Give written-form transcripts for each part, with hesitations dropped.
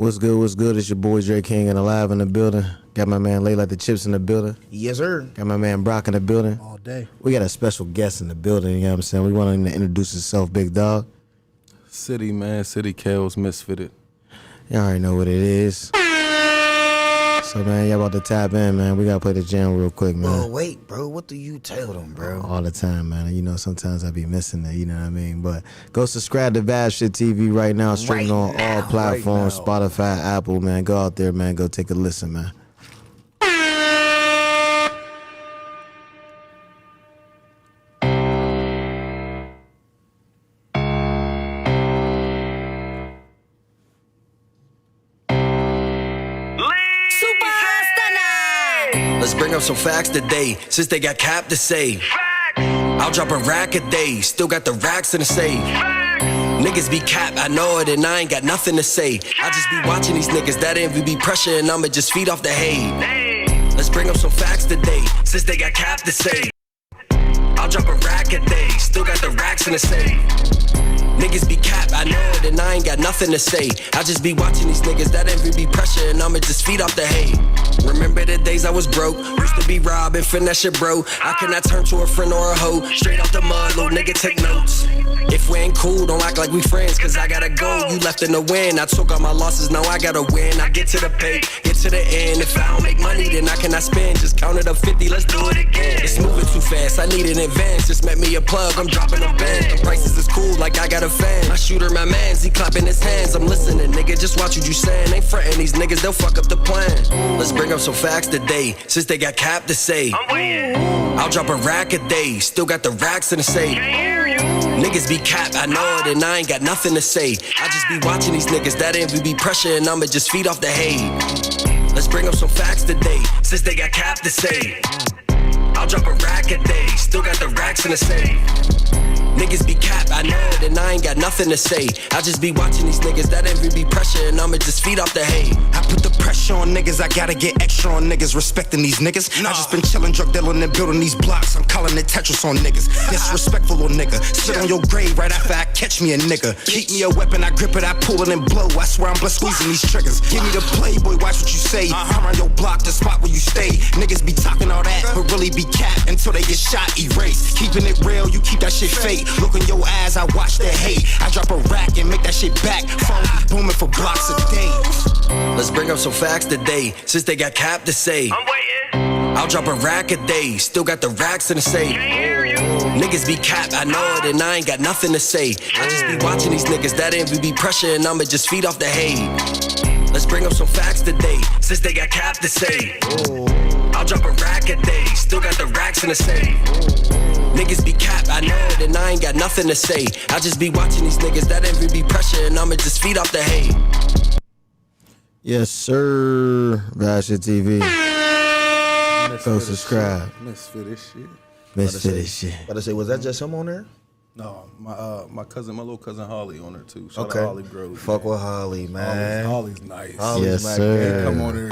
What's good? What's good? It's your boy Dreyking and Alive in the building. Got my man Laychips in the building. Yes, sir. Got my man Brock in the building. All day. We got a special guest in the building, you know what I'm saying? We want him to introduce himself, big dog. City, man. City Kals Misfitted. Y'all already know what it is. So, man, y'all about to tap in, man. We got to play the jam real quick, man. Oh, wait, bro. What do you tell them, bro? All the time, man. You know, sometimes I be missing it, you know what I mean? But go subscribe to Vibeship TV right now, streaming on all platforms, Spotify, Apple, man. Go out there, man. Go take a listen, man. Let's bring up some facts today, since they got cap to say. I'll drop a rack a day, still got the racks in the safe. Niggas be cap, I know it, and I ain't got nothing to say. I just be watching these niggas, that envy be pressure, and I'ma just feed off the hate. Let's bring up some facts today, since they got cap to say. I'll drop a rack a day, still got the racks in the safe. Niggas be cap, I know it, and I ain't got nothing to say. I just be watching these niggas, that envy be pressure, and I'ma just feed off the hate. Remember the days I was broke, used to be robbing, finesse shit, bro. I cannot turn to a friend or a hoe, straight off the mud, little nigga, take notes. If we ain't cool, don't act like we friends, cause I gotta go, you left in the wind. I took all my losses, now I gotta win. I get to the pay, get to the end. If I don't make money, then I cannot spend. Just count it up 50, let's do it again. It's moving too fast, I need an advance. Just met me a plug, I'm dropping them bands. The prices is cool, like I got a fan. My shooter, my mans, he clapping his hands. I'm listening, nigga, just watch what you saying. Ain't frontin' these niggas, they'll fuck up the plan. Let's bring up some facts today, since they got cap to say. I'll drop a rack a day, still got the racks in the safe. Niggas be cap, I know it, and I ain't got nothing to say. I just be watching these niggas, that envy be pressure, and I'ma just feed off the hate. Let's bring up some facts today, since they got cap to say. I'll drop a rack a day, still got the racks in the safe. Niggas be cap, I know it, and I ain't got nothing to say. I just be watching these niggas, that envy be pressure, and I'ma just feed off the hate. I put the pressure on niggas, I gotta get extra on niggas, respecting these niggas. I just been chillin', drug dealing, and building these blocks. I'm calling it Tetris on niggas. Disrespectful little nigga. Sit on your grave right after I catch me a nigga. Keep me a weapon, I grip it, I pull it and blow. I swear I'm blessed squeezing these triggers. Give me the playboy, watch what you say. I'm on your block, the spot where you stay. Niggas be talking all that, but really be cap until they get shot, erased. Keeping it real, you keep that shit fake. Look in your eyes, I watch the hate. I drop a rack and make that shit back. Phone be booming for blocks a day. Let's bring up some facts today, since they got cap to say. I'm waiting. I'll drop a rack a day, still got the racks in the safe. Niggas be cap, I know it, and I ain't got nothing to say. I just be watching these niggas, that envy be pressure, and I'ma just feed off the hate. Let's bring up some facts today, since they got cap to say. I'll drop a rack a day, still got the racks in the safe. Niggas be cap, I know it, and I ain't got nothing to say. I just be watching these niggas, that envy be pressure, and I'ma just feed off the hate. Yes, sir. Vibeship TV. Go subscribe. Misfitted shit. Misfitted shit. About to say, was that just him on there? No, my cousin, my little cousin Holly on there too. Shout out Holly Grove. Fuck with Holly, man. Holly's nice. Yes, sir. He come on there.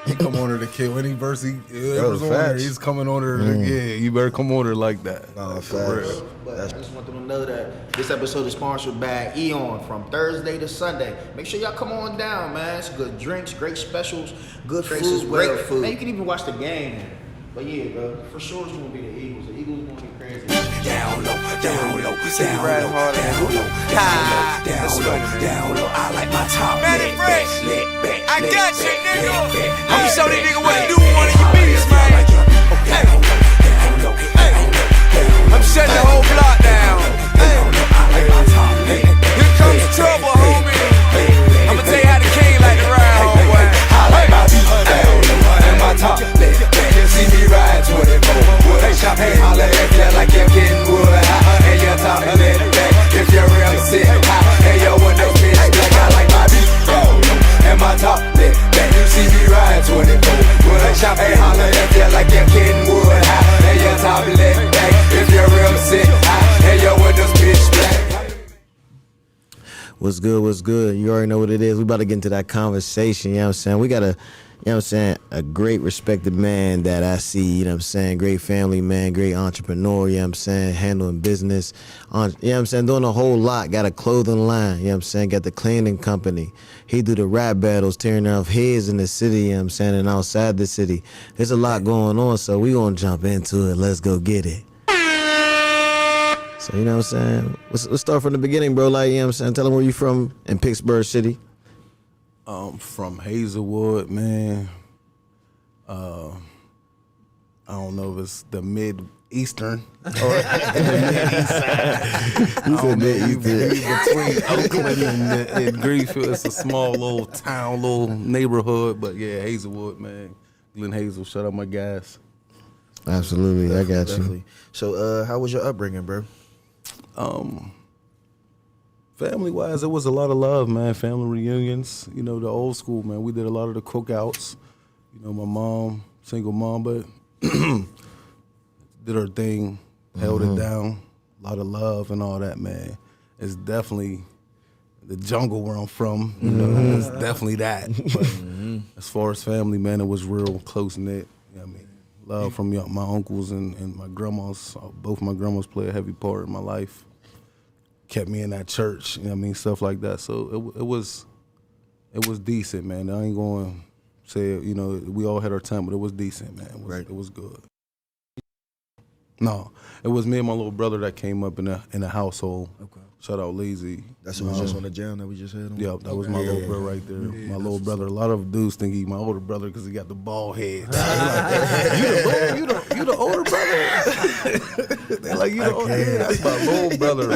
He come on there to kill any verse he was on there. He's coming on there. Yeah, you better come on there like that. No, facts. But I just want them to know that this episode is sponsored by Eon from Thursday to Sunday. Make sure y'all come on down, man. It's good drinks, great specials, good food, great food. Man, you can even watch the game. But yeah, bro, for sure it's gonna be the Eagles. The Eagles gonna be crazy. Down low, down low, down low, down low, down low. I like my top lit back. I got you, nigga. I'm gonna show these niggas what to do with one of your beats, man. Hey, I'm shutting the whole block down. Here comes the trouble, homie. I'ma tell you how the king like to ride, homeboy. I like my beat down low and my top lit. See me ride 24. Would I shop and holler if you like you're getting wood high? And your top is lit back. If you're real sick high. And your windows bitch black. I like my beat down low and my top lit back. You see me ride 24. Would I shop and holler if you like you're getting wood high? And your top is lit back. If you're real sick high. And your windows bitch black. What's good? What's good? You already know what it is. We about to get into that conversation, you know what I'm saying? We got a know what I'm saying, a great respected man that I see, you know what I'm saying, great family man, great entrepreneur, you know what I'm saying, handling business, you know what I'm saying, doing a whole lot, got a clothing line, you know what I'm saying, got the cleaning company. He do the rap battles, tearing off heads in the city, you know what I'm saying, and outside the city. There's a lot going on, so we gonna jump into it. Let's go get it. So, you know what I'm saying, let's start from the beginning, bro, like, you know what I'm saying, tell them where you from in Pittsburgh City. From Hazelwood, man. I don't know if it's the Mid-Eastern or the Mid-East side. I don't know, between Oakland and Greenfield. It's a small little town, little neighborhood, but yeah, Hazelwood, man. Glen Hazel, shout out my guys. Absolutely, I got you. So, how was your upbringing, bro? Family-wise, it was a lot of love, man. Family reunions, you know, the old school, man. We did a lot of the cookouts. You know, my mom, single mom, but did her thing, held it down. A lot of love and all that, man. It's definitely the jungle where I'm from. You know, it's definitely that. But as far as family, man, it was real close-knit. You know what I mean? Love from my uncles and my grandmas. Both my grandmas play a heavy part in my life. Kept me in that church, you know what I mean, stuff like that. So it was decent, man. I ain't going to say, you know, we all had our time, but it was decent, man. It was good. No, it was me and my little brother that came up in the household. Okay. Shout out Lazy. That's what was just on the jam that we just had on? Yep, that was my little brother right there. My little brother. A lot of dudes think he's my older brother because he got the bald head. you the older brother. They're like, you the older brother. That's my little brother.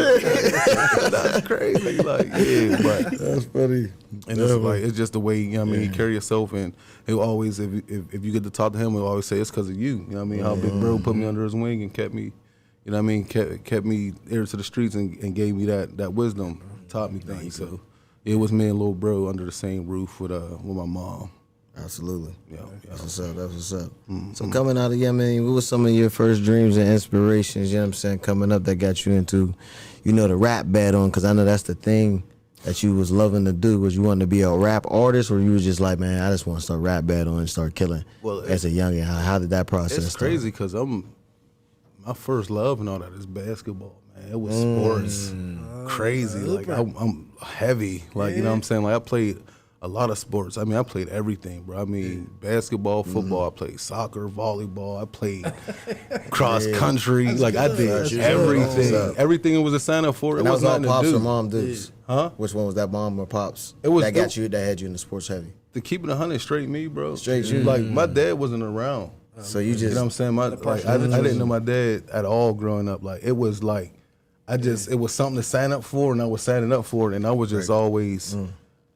That's crazy. Like, yeah, but That's funny. and it's like, it's just the way, you know what I mean, you carry yourself, and he'll always, if you get to talk to him, he'll always say it's because of you. You know what I mean? How Big Bro put me under his wing and kept me, you know what I mean, kept me ear to the streets and gave me that wisdom, taught me things. So it was me and little bro under the same roof with my mom. Absolutely. Yeah. That's what's up. That's what's up. So coming out of Yemen, what was some of your first dreams and inspirations, you know what I'm saying, coming up that got you into, you know, the rap battle? Because I know that's the thing that you was loving to do. Was you wanting to be a rap artist, or you was just like, man, I just want to start rap battling and start killing as a youngin'? How did that process It's start? crazy because my first love and all that is basketball, man. It was sports. Crazy. Like, I'm heavy. Like, you know what I'm saying? Like, I played a lot of sports. I mean, I played everything, bro. I mean, basketball, football. I played soccer, volleyball. I played cross country. Like, I did everything. Everything it was a sign up for. And it that was was all nothing pops to do. or mom dudes? Huh? Which one was that, mom or pops? It was that had you in the sports heavy. To keep it 100, straight me, bro. Straight you. Like, my dad wasn't around. So you just, You know what I'm saying? I didn't know my dad at all growing up. Like, it was like, it was something to sign up for, and I was signing up for it, and I was just always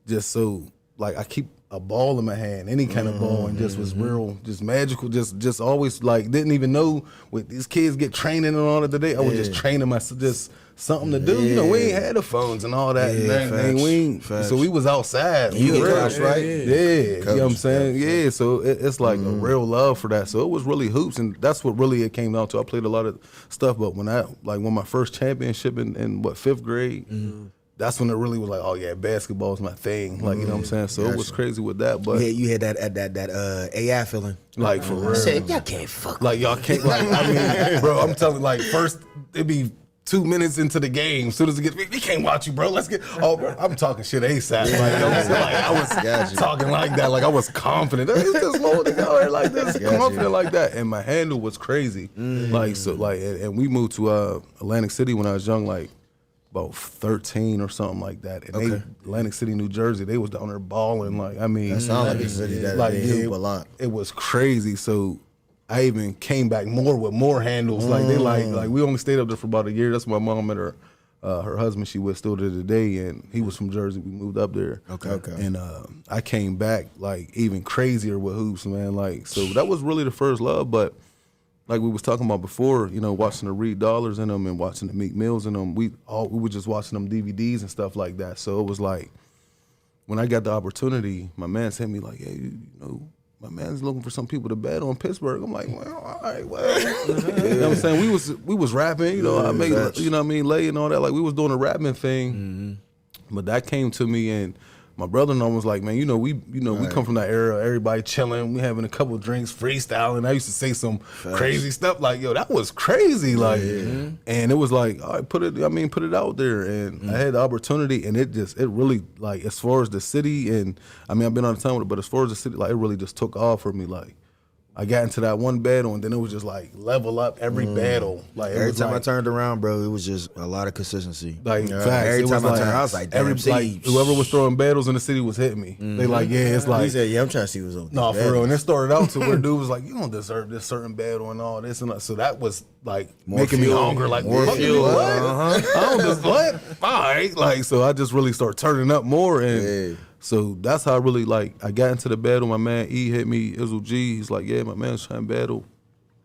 just so, like, I keep a ball in my hand, any kind of ball, and just was real, just magical, just always, like, didn't even know what these kids get training and all that today. I was just training myself, just something to do. You know, we ain't had the phones and all that and everything. So we was outside. You real, coach, right? Yeah. You know what I'm saying? Yeah, so it's like a real love for that. So it was really hoops, and that's what really it came down to. I played a lot of stuff, but when my first championship in 5th grade, that's when it really was like, oh yeah, basketball is my thing. Like, you know what I'm saying? So it was crazy with that. But You had that AI feeling. like, for real. Said, y'all can't fuck. Like, y'all can't, like, I mean, bro, I'm telling you, like, first, it'd be 2 minutes into the game. As soon as it gets, we can't watch you, bro. Let's get, bro, I'm talking shit ASAP. Like, I was talking like that. Like, I was confident. It's this little nigga out here like this, confident like that. And my handle was crazy. Like, so, like, and we moved to Atlantic City when I was young, like, about 13 or something like that. And Atlantic City, New Jersey, they was down there balling. Like, I mean, that sounds like a city that like, they hoop a lot. It was crazy. So I even came back more with more handles. Like, they like we only stayed up there for about a year. That's my mom met her husband she was still there today, and he was from Jersey. We moved up there. Okay. And I came back like even crazier with hoops, man. Like, so that was really the first love. But like we was talking about before, you know, watching the Reed Dollars in them and watching the Meek Mills in them, we were just watching them DVDs and stuff like that. So it was like, when I got the opportunity, my man sent me like, hey, you know, my man's looking for some people to bet on Pittsburgh. I'm like, well, all right, well. You know what I'm saying? We was rapping, you know, I made, you know what I mean, Lay and all that. Like, we was doing a rapping thing. But that came to me, and my brother-in-law was like, man, we come from that era, everybody chilling, we having a couple of drinks, freestyling. I used to say some crazy stuff like, yo, that was crazy, like, and it was like, all right, put it out there, and I had the opportunity, and it really, like, as far as the city, and I mean, I've been on the time with it, but as far as the city, like, it really just took off for me, like. I got into that one battle, and then it was just like level up every battle. Like every time I turned around, bro, it was just a lot of consistency. Like facts. Every time I turned, I was like, damn, whoever was throwing battles in the city was hitting me. They like, yeah, it's like. He said, yeah, I'm trying to see what's on. No, for real. And it started out to where dude was like, you don't deserve this certain battle and all this and that. So that was like making me hungry. Like, more fuel. What? I don't just what? All right. Like, so I just really started turning up more and. So that's how I really, like, I got into the battle. My man E hit me, Izzle G. He's like, yeah, my man's trying to battle,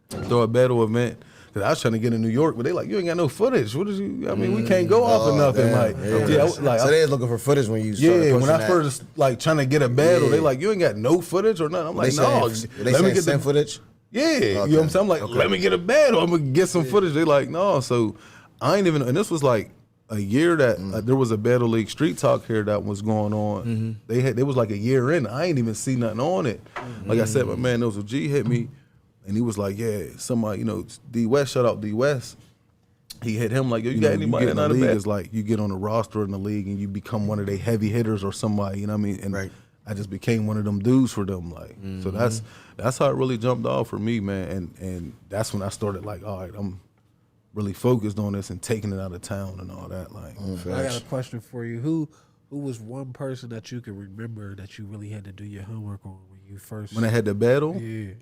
throw a battle event. Cause I was trying to get in New York, but they like, you ain't got no footage. What is you? I mean, we can't go off of nothing. Damn. Like, so they was looking for footage when you started when I first like trying to get a battle, they like, you ain't got no footage or nothing. I'm like, no. Let me get some footage. Yeah, you know what I'm saying? I'm like, let me get a battle. I'm gonna get some footage. They like, no. So I ain't even. And this was like a year that there was a Battle League Street Talk here that was going on. They was like a year in. I ain't even see nothing on it. Like I said, my man Izzle G hit me, and he was like, yeah, somebody, D West, shout out D West. He hit him like, yo, you got anybody in the league? It's like you get on the roster in the league and you become one of their heavy hitters or somebody, you know what I mean? And I just became one of them dudes for them, like. So that's how it really jumped off for me, man. And that's when I started like, all right, I'm really focused on this and taking it out of town and all that. Like, I got a question for you. Who was one person that you can remember that you really had to do your homework on when you first? When I had the battle? Yeah.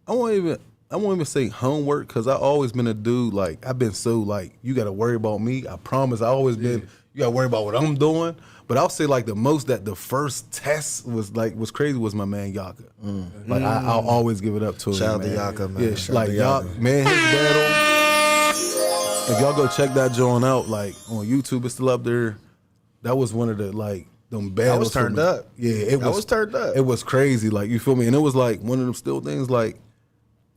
I won't even say homework because I always been a dude, like, I've been so, like, you got to worry about me. I promise. I always been, you got to worry about what I'm doing. But I'll say, like, the first test was crazy was my man Yaka. Like, I'll always give it up to him. Shout out to Yaka, man. Yeah, like, Yaka, man, his battle. If y'all go check that joint out, like, on YouTube, it's still up there. That was one of the, like, them battles. I was turned up. Yeah, it was turned up. It was crazy, like, you feel me? And it was, like, one of them still things, like,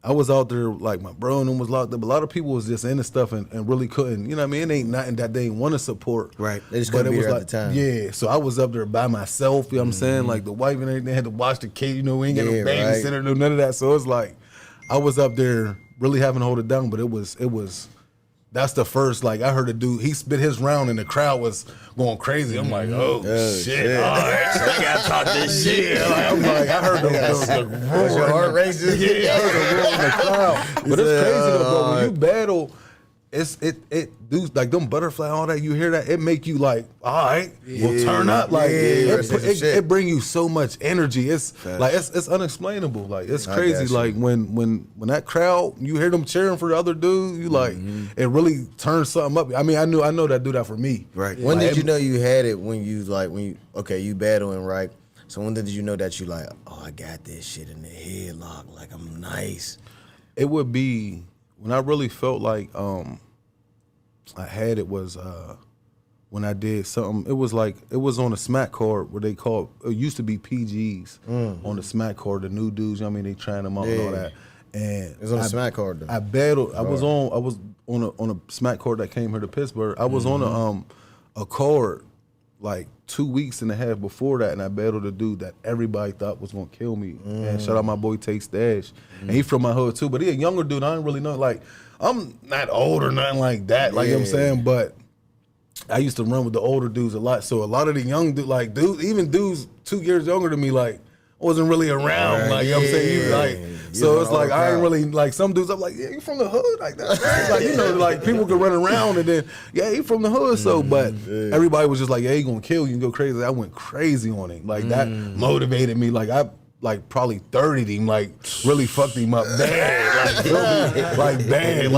I was out there, like, my bro and them was locked up. A lot of people was just into stuff and really couldn't, you know what I mean? It ain't nothing that they want to support. Right. They just couldn't be there at the time. Yeah, so I was up there by myself, you know what I'm saying? Like, the wife and everything had to watch the kid, we ain't got no babysitter, no none of that. So it's like, I was up there really having to hold it down, but it was. That's the first, like, I heard a dude, he spit his round and the crowd was going crazy. I'm like, oh shit. All right, I gotta talk this shit. Like, I'm like, I heard the roar. Your heart racing? Yeah, I heard the roar in the crowd. But it's crazy though, bro. When you battle, it dudes like them butterfly, all that, you hear that, it make you like, all right, we'll turn up. Like it bring you so much energy. It's like it's unexplainable. Like it's crazy. Like when that crowd, you hear them cheering for the other dude, you like it really turns something up. I mean, I know that do that for me. Right. When did you know you had it when you you battling, right? So when did you know that you like, oh, I got this shit in the headlock, like I'm nice? It would be when I really felt like I had it was when I did something. It was on a smack card where they called, it used to be PGs on the smack card, the new dudes, you know what I mean, they trying them out and all that. And it was on a smack card though. I battled, I was on a smack card that came here to Pittsburgh. I was on a card like 2 weeks and a half before that, and I battled a dude that everybody thought was gonna kill me. And shout out my boy Tay Stash. And he from my hood too, but he a younger dude. I didn't really know, like, I'm not old or nothing like that, like, you know what I'm saying? But I used to run with the older dudes a lot. So a lot of the young dudes, even dudes 2 years younger than me, like, wasn't really around, like, you know what I'm saying? So it's like, I ain't really, like, some dudes, I'm like, yeah, you from the hood? Like, that. Like, you know, like, people can run around and then, yeah, he from the hood. So, but everybody was just like, yeah, he gonna kill you and go crazy. I went crazy on him. Like, that motivated me. Like, I, like, probably 30'd him, like, really fucked him up bad. Like bad,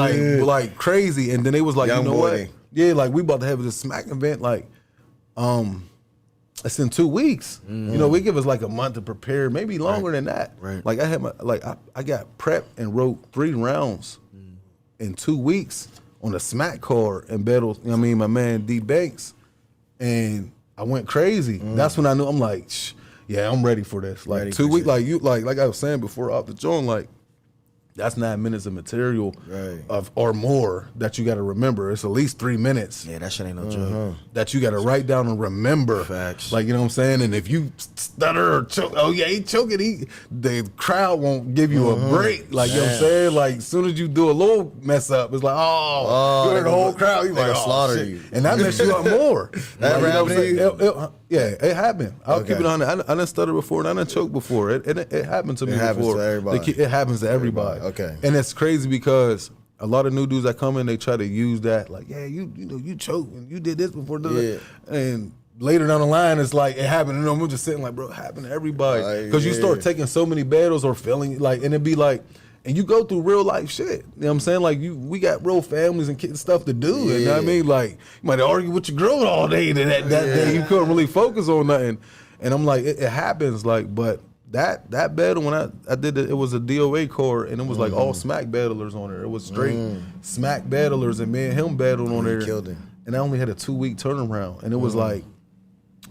like crazy. And then they was like, you know what? Yeah, like, we about to have this smack event, like, it's in 2 weeks. You know, we give us like a month to prepare, maybe longer than that. Right. Like I had I got prepped and wrote 3 rounds in 2 weeks on a smack card and battled, you know what I mean, my man D Banks. And I went crazy. That's when I knew, I'm like, yeah, I'm ready for this. Like 2 weeks, like I was saying before off the joint, like That's 9 minutes of material or more that you got to remember. It's at least 3 minutes. Yeah, that shit ain't no joke. That you got to write down and remember. Facts. Like, you know what I'm saying? And if you stutter or choke, he choking, the crowd won't give you a break. Like, you know what I'm saying? Like, as soon as you do a little mess up, it's like, you hear the whole crowd. You like, slaughter you. And that mess you up more. That like, you know what I'm happened to saying? It happened. I'll keep it on. I done stuttered before and I done choked before. It happened to me before. happens to everybody. It happens to everybody. Okay. And it's crazy because a lot of new dudes that come in, they try to use that, like, you choked and you did this before. And later down the line, it's like it happened. And I'm just sitting like, bro, it happened to everybody. Because you start taking so many battles or feeling like, and it'd be like, and you go through real life shit. You know what I'm saying? Like we got real families and kids stuff to do. You know what I mean? Like you might argue with your girl all day. That day you couldn't really focus on nothing. And I'm like, it happens. Like, but that battle when I did it was a DOA core and it was like all smack battlers on there. It was straight smack battlers and me and him battled on there. Killed him. And I only had a 2-week turnaround. And it was like,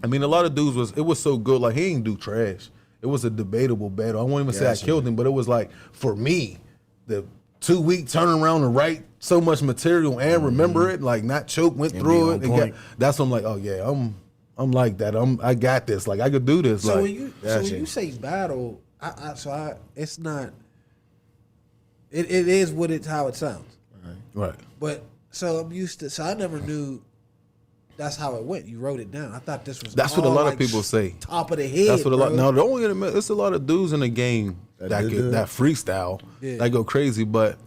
I mean, a lot of dudes it was so good. Like he ain't do trash. It was a debatable battle. I won't even say I killed him, but it was like, for me, the 2-week turnaround to write so much material and remember it, like not choke, went through it. And that's when I'm like, oh yeah, I'm like that. I got this. Like I could do this. So like, when you say battle, it's not. It is how it sounds. Right. But so I'm used to. So I never knew. That's how it went. You wrote it down. I thought this was. That's what a lot of people say. Top of the head. That's what a lot. Bro. Now, don't get admit, it's a lot of dudes in the game that freestyle, that go crazy. But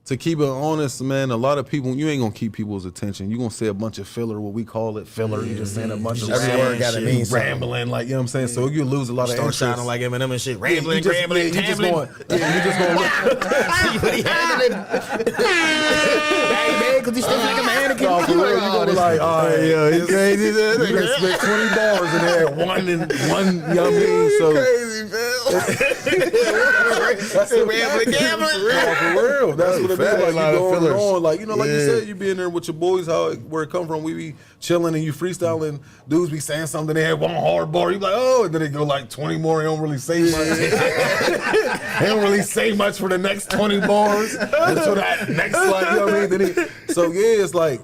to keep it honest, man, a lot of people, you ain't gonna keep people's attention. You gonna say a bunch of filler, what we call it, filler. You just saying a bunch of Every word gotta mean something. rambling, like, you know what I'm saying. So you lose a lot of Start interest. sounding like Eminem and shit. Rambling, You just rambling, going. You just going. Hey man, because he's still like a mannequin. No, for real, you gonna be like, all right, He's crazy. you gonna spend 20 bars in there, one, you know what I mean? So Crazy, That's rambling, gambling. no, for real, that's what it be like. lot You of going fillers. on, like, you know, like you said, you be in there with your boys, where it come from. We be chilling and you freestyling. Dudes be saying something. They have one hard bar. You be like, oh, and then they go like 20 more. They don't really say much. They don't really say much for the next 20 bars until that next, like, you know what I mean? So yeah, it's like,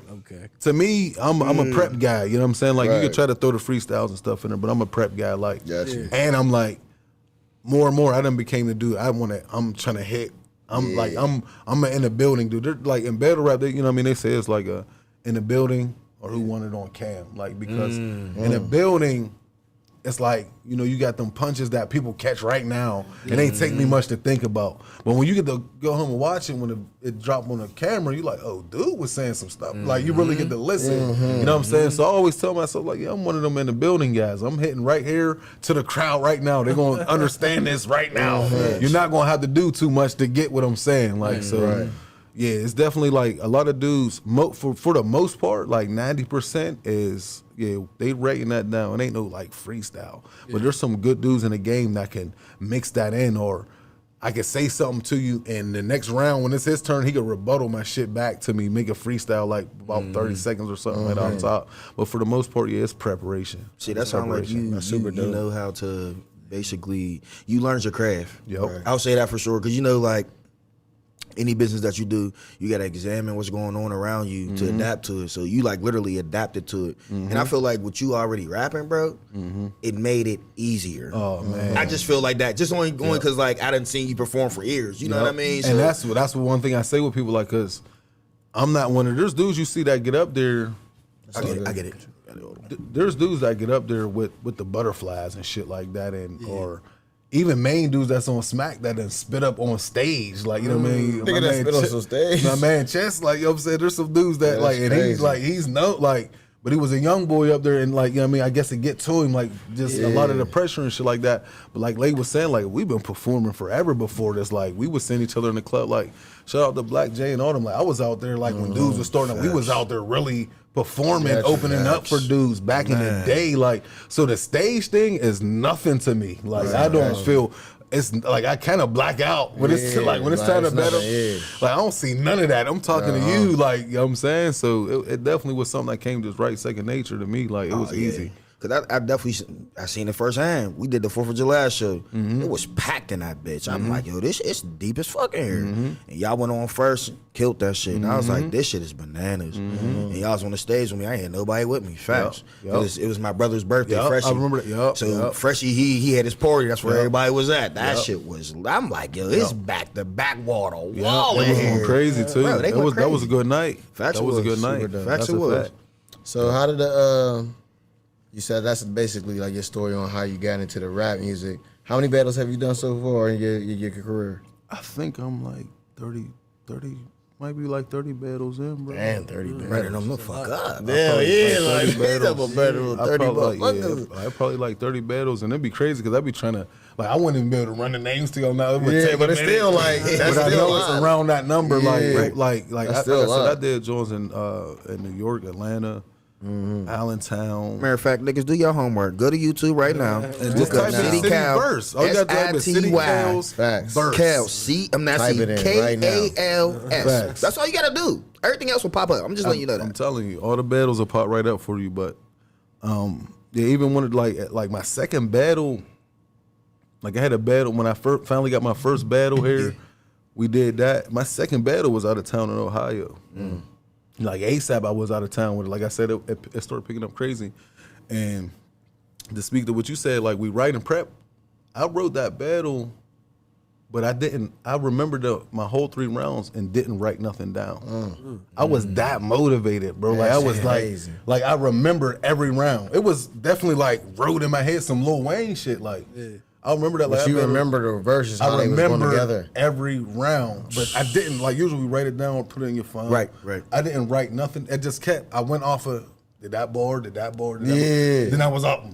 to me, I'm a prep guy. You know what I'm saying? Like you could try to throw the freestyles and stuff in there, but I'm a prep guy. Like, and I'm like, more and more, I done became the dude. I'm trying to hit. I'm like, I'm in the building, dude. They're like in battle rap, you know what I mean? They say it's like in the building or who won it on cam. Like, because in the building, it's like, you know, you got them punches that people catch right now. It ain't take me much to think about. But when you get to go home and watch it, when it dropped on the camera, you like, oh, dude was saying some stuff. Like, you really get to listen. You know what I'm saying? So I always tell myself, like, yeah, I'm one of them in the building guys. I'm hitting right here to the crowd right now. They're going to understand this right now. You're not going to have to do too much to get what I'm saying. Like, so... Yeah, it's definitely like a lot of dudes, for the most part, like 90% is, they rating that down. It ain't no like freestyle. But there's some good dudes in the game that can mix that in, or I could say something to you and the next round when it's his turn, he could rebuttal my shit back to me, make a freestyle like about 30 seconds or something like on top. But for the most part, it's preparation. See, that sounds like you know how to basically, you learned your craft. Yep. I'll say that for sure, because you know, like, any business that you do, you got to examine what's going on around you to adapt to it. So you like literally adapted to it. And I feel like with you already rapping, bro, it made it easier. Oh man, I just feel like that. Just only going because like I didn't see you perform for years. You know what I mean? So, and that's what one thing I say with people, like, cause I'm not one of there's dudes you see that get up there. I get it. There's dudes that get up there with the butterflies and shit like that, and or even main dudes that's on smack that done spit up on stage, like, you know what I mean? Nigga that spit on some stage. My man Chess, like, you know what I'm saying? There's some dudes that like, and he's but he was a young boy up there, and like, you know what I mean? I guess it get to him, like, just a lot of the pressure and shit like that. But like Lay was saying, like, we've been performing forever before this. Like, we would send each other in the club, like, shout out to Black J and all them. Like, I was out there, like, when dudes were starting, we was out there really performing, opening up for dudes back in the day. Like, so the stage thing is nothing to me. Like, I don't feel, it's like I kind of black out when it's like when it's time to battle. Like, I don't see none of that. I'm talking to you, like, you know what I'm saying? So it definitely was something that came just right second nature to me. Like, it was easy. Cause I definitely seen it firsthand. We did the 4th of July show. It was packed in that bitch. I'm like, yo, this it's deep as fuck in here. And y'all went on first, killed that shit. And I was like, this shit is bananas. And y'all was on the stage with me. I ain't had nobody with me. Facts. It was my brother's birthday. Freshie. I remember that. Freshie, he had his party. That's where everybody was at. That shit was. I'm like, yo, it's back to back water wall in It was here. going crazy too. Bro, That was a good night. Facts that was a good night. Facts it was. So how did the you said that's basically like your story on how you got into the rap music. How many battles have you done so far in your career? I think I'm like 30, might be like 30 battles in, bro. Damn, 30 battles. Ready them the fuck up. Hell yeah, like 30 battles. battle, 30 motherfuckers. I probably like 30 battles, and it'd be crazy because I'd be trying to, like, I wouldn't even be able to run the names to y'all now. It would take but a it's minute. still like, that's But I still know it's live. around that number, Yeah. like That's I still said, live. I did Jones in New York, Atlanta, Allentown. Matter of fact, niggas, do your homework. Go to YouTube right now. And just type in City City Kals. Verse. All you got to type is City Kals Facts. Verse. Kals. I'm not Type saying it in right now. Kals. Facts. That's all you gotta do. Everything else will pop up. I'm just letting you know I'm that. telling you, all the battles will pop right up for you. But even when it like my second battle, like I had a battle when I finally got my first battle here. We did that. My second battle was out of town in Ohio. Like ASAP, I was out of town with it. Like I said, it started picking up crazy. And to speak to what you said, like we write and prep, I wrote that battle, but I didn't. I remembered my whole 3 rounds and didn't write nothing down. I was that motivated, bro. Like I was crazy. like I remembered every round. It was definitely like wrote in my head some Lil Wayne shit. Like I remember that. But like, you remember the verses, how I they was going remember together. every round, but I didn't like. Usually, we write it down, put it in your phone. Right. I didn't write nothing. It just kept. I went off of did that bar. Yeah. Then I was up.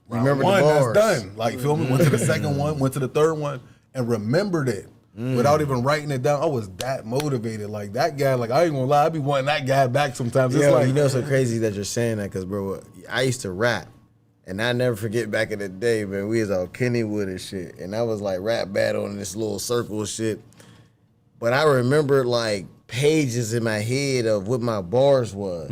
Remember the one, bars. that's done. Like feel me? Went to the second one. Went to the third one, and remembered it without even writing it down. I was that motivated. Like that guy. Like I ain't gonna lie. I be wanting that guy back sometimes. It's Yeah, like you know, it's so crazy that you're saying that because, bro, I used to rap. And I never forget back in the day, man, we was on Kennywood and shit. And I was like rap battle in this little circle and shit. But I remember like pages in my head of what my bars was.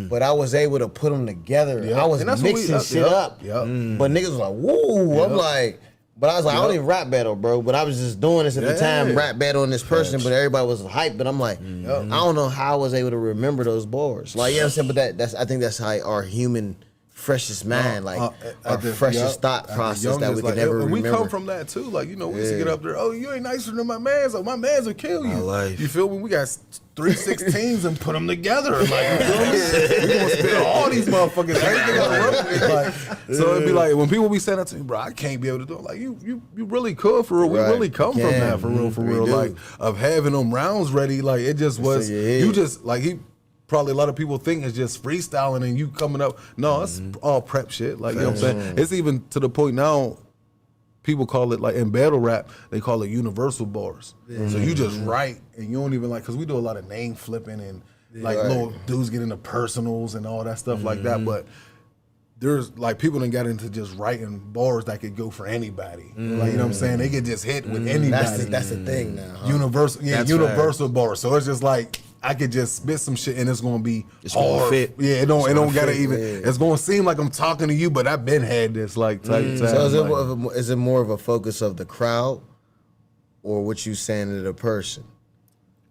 But I was able to put them together. Yep. I was And that's what mixing we- shit up. Yep. But niggas was like, woo. I'm like, but I was like, I don't even rap battle, bro. But I was just doing this at the time, rap battling this person, but everybody was hyped. But I'm like, I don't know how I was able to remember those bars. Like, you know what I'm saying? But that's I think that's how our human freshest mind, like our freshest thought process that we could never and remember. we come from that too. Like, you know, we used to get up there, oh, you ain't nicer than my mans, or my mans will kill you. life. You feel me? We got 3 16s and put them together. Like, you feel me? We gonna spit all these motherfuckers. Everything on the road. Like, so it'd be like, when people be saying that to me, bro, I can't be able to do it. Like, you really could, for real. We Right. really come from that, for real, We do. Like, of having them rounds ready, like, it just was, in your head. you just, like, probably a lot of people think it's just freestyling and you coming up. No, it's all prep shit. Like, you know what I'm saying? It's even to the point now, people call it, like in battle rap, they call it universal bars. So you just write and you don't even like, because we do a lot of name flipping and like little dudes get into personals and all that stuff like that. But there's like people done got into just writing bars that could go for anybody. Like, you know what I'm saying? They could just hit with anybody. That's the thing now. Huh? Universal, That's universal bars. So it's just like I could just spit some shit and it's gonna be It's gonna hard. fit. Yeah, it don't gotta fit, even. yeah. It's gonna seem like I'm talking to you, but I've been had this like type time. So is it more of a focus of the crowd, or what you saying to the person?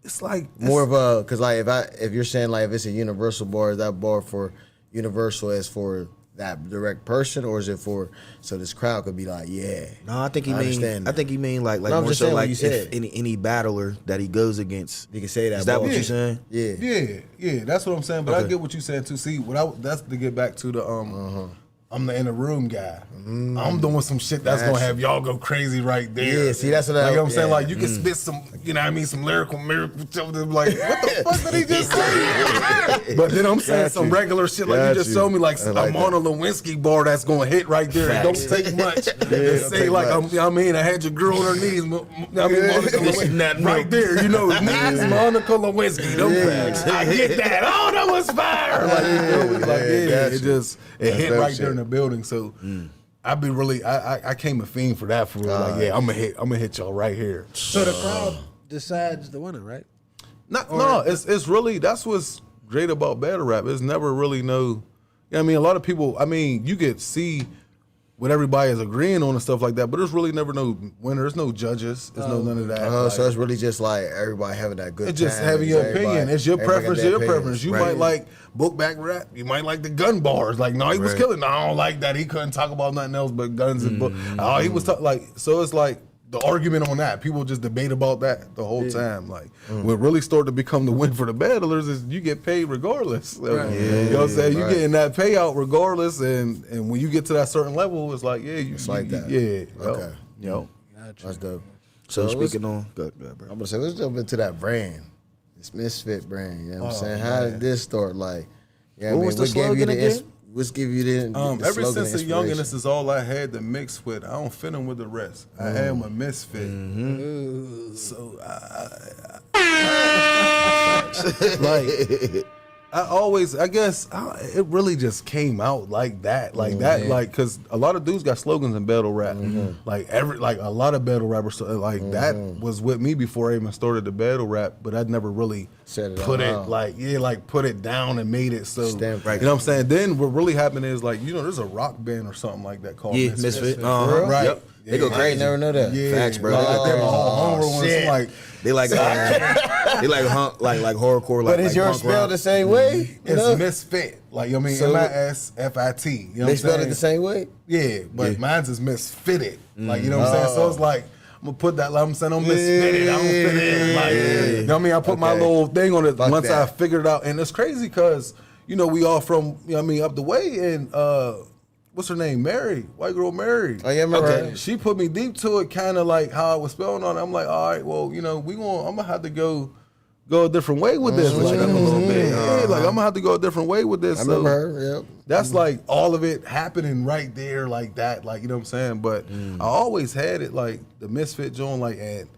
It's like More of a, because like if you're saying like if it's a universal bar, is that bar for universal as for that direct person, or is it for so this crowd could be like, yeah? No, I think he understand that. mean like No, I'm more just so saying what like you if said. any battler that he goes against. You can say that. Is that bar. what you're saying? Yeah. Yeah, that's what I'm saying. But I Okay. get what you're saying too. See, that's to get back to the I'm the in the room guy. I'm doing some shit that's gonna have y'all go crazy right there. Yeah, see, that's what like, you know what I'm saying. yeah. Like you can spit some, you know what I mean, some lyrical miracle. Like what the fuck did he just say? But then I'm saying some regular shit like you just showed me, like I'm on a Lewinsky bar that's gonna hit right there. It don't take much to say like I mean I had your girl on her knees. I mean Monica Lewinsky, right there. You know knees Monica Lewinsky. Them facts. I get that. Oh, that was fire. Like you feel me? Like it hit right there in the building. So I be really I came a fiend for that for real. Like I'm gonna hit y'all right here. So the crowd decides the winner, right? No, it's really that's what's great about battle rap. It's never really no, Yeah, I mean, a lot of people. I mean, you could see what everybody is agreeing on and stuff like that, but there's really never no winner. There's no judges. There's no none of that. Like, so it's really just like everybody having that good time. it's just having your opinion. It's your preference. Your preference. You Right. might like book back rap. You might like the gun bars. Like, no, he was killing. No, I don't like that. He couldn't talk about nothing else but guns and book. Oh, he was like. So it's like the argument on that. People just debate about that the whole time. Like, what really started to become the win for the battlers is you get paid regardless. So, you know what I'm saying? You getting that payout regardless, and when you get to that certain level, it's like, it's like that. Yeah. Okay. Yo. That's dope. So let's- speaking on, good, bro. I'm gonna say let's jump into that brand, this Misfit brand. You know what I'm saying? How did this start? Like, yeah, What was the slogan again? Let's give you the Ever slogan since the inspiration. younginess is all I had to mix with. I don't fit in with the rest. I am a misfit. So like I always, I guess it really just came out like that, because a lot of dudes got slogans in battle rap, like a lot of battle rappers, that was with me before I even started the battle rap, but I'd never really put it down and made it so, Stamp, you know what I'm saying? Then what really happened is there's a rock band or something like that called Misfit. right? Yep. They go great. Never know that. Yeah, Facts, bro. Shit. They like horrorcore, But is yours spelled the same way? You know? It's misfit, like you know what I mean, So- MISFIT. You know They what I'm spelled saying? it the same way? Yeah, but mine's is misfitted. Like, you know what I'm saying? So it's like, I'm gonna put that, like I'm saying, I'm misfitted. I don't fit in. Like, you know what I mean? I put my little thing on it once I figured it out. And it's crazy because, we all from, you know what I mean, up the way. And what's her name? Mary. White girl Mary. Oh, yeah, I remember her. She put me deep to it, kind of like how I was spelling on it. I'm like, all right, well, I'm gonna have to go a different way with this. Like, a little bit. Yeah, like I'm gonna have to go a different way with this. I remember her, yep. That's like all of it happening right there like that, like, you know what I'm saying? But I always had it like the Misfit joint, like, and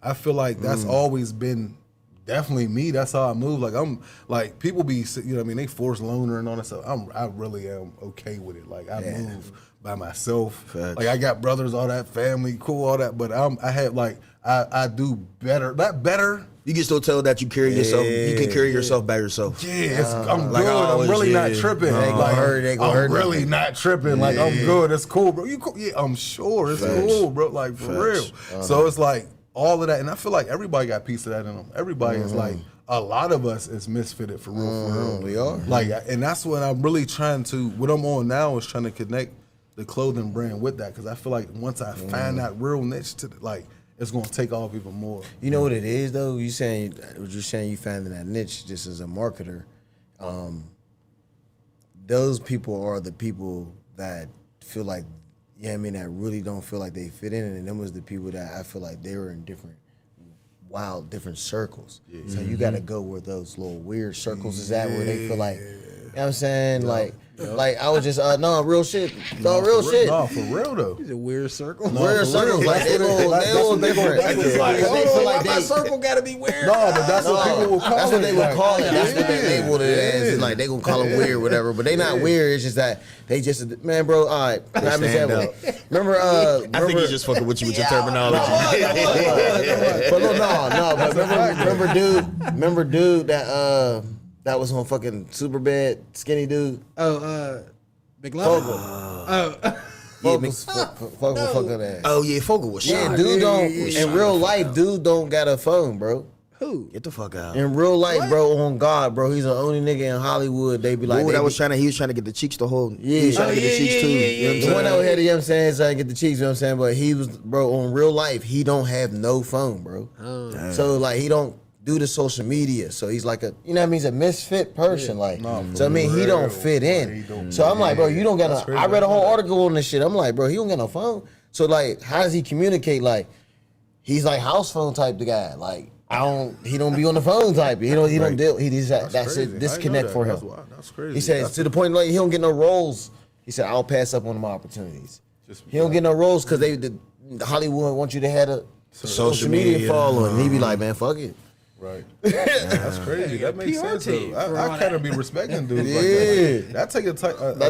I feel like that's always been definitely me. That's how I move. Like, I'm like, people be, you know what I mean, they force loner and all that stuff. I really am okay with it. Like, I move by myself. Facts. Like, I got brothers, all that, family, cool, all that, but I have like, I do better. Not better. You can still tell that you carry yourself. You can carry yourself by yourself. Yeah, I'm like good. always, I'm really not tripping. They ain't gonna hurt, they ain't gonna hurt I'm really nothing. not tripping. Like, I'm good. It's cool, bro. You cool? Yeah, I'm sure it's cool, bro. Like, for real. So it's like all of that, and I feel like everybody got a piece of that in them. Everybody is like, a lot of us is misfitted for real. For real. We are. Like, and that's what I'm really trying to. What I'm on now is trying to connect the clothing brand with that, because I feel like once I find that real niche to like, it's gonna take off even more. You know what it is though? You saying you finding that niche just as a marketer. Those people are the people that feel like, that really don't feel like they fit in, and them was the people that I feel like they were in different circles. So you gotta go where those little weird circles is at, where they feel like, you know what I'm saying? Like I was just real shit. Real shit. No, for real though. It's a weird circle. Weird circles, like they little different. That's like, They feel like my they. circle gotta be weird. No, but that's what people will call it. That's what they would like, call it. That's what they yeah, labeled it as. It's like they gonna call it weird, whatever. But they not weird. It's just that they just, man, bro. All right, prime example. Remember, I think he's just fucking with you with your terminology. But remember dude that was on fucking Superbad, skinny dude. McLovin. Fogel fucking ass. Oh yeah, Fogel was shot. Yeah, dude don't. In real life, dude don't got a phone, bro. Who? Get the fuck out. In real life, bro, on God, bro, he's the only nigga in Hollywood. They be like, He was trying to get the cheeks to hold. Yeah. He was trying to get the cheeks too. You know what I'm The one saying? out here, you know what I'm saying, so I get the cheeks, you know what I'm saying? But he was, bro, on real life, he don't have no phone, bro. So, like, he don't do the social media. So he's like a, you know what I mean? He's a misfit person. So, I mean, he don't fit in. So I'm like, bro, you don't got no, I read a whole article on this shit. I'm like, bro, he don't got no phone. So, like, how does he communicate? Like, he's like house phone type the guy. Like, he don't be on the phone type. He don't deal. He just that's crazy. it. Disconnect for him. That's crazy. He said to the point like he don't get no roles. He said I'll pass up on my opportunities. He don't get no roles because the Hollywood want you to have a social media following. And he be like, man, fuck it. Right. That's crazy. That makes PR sense. team Though. for I all kind of that. be respecting dudes like that. Like, that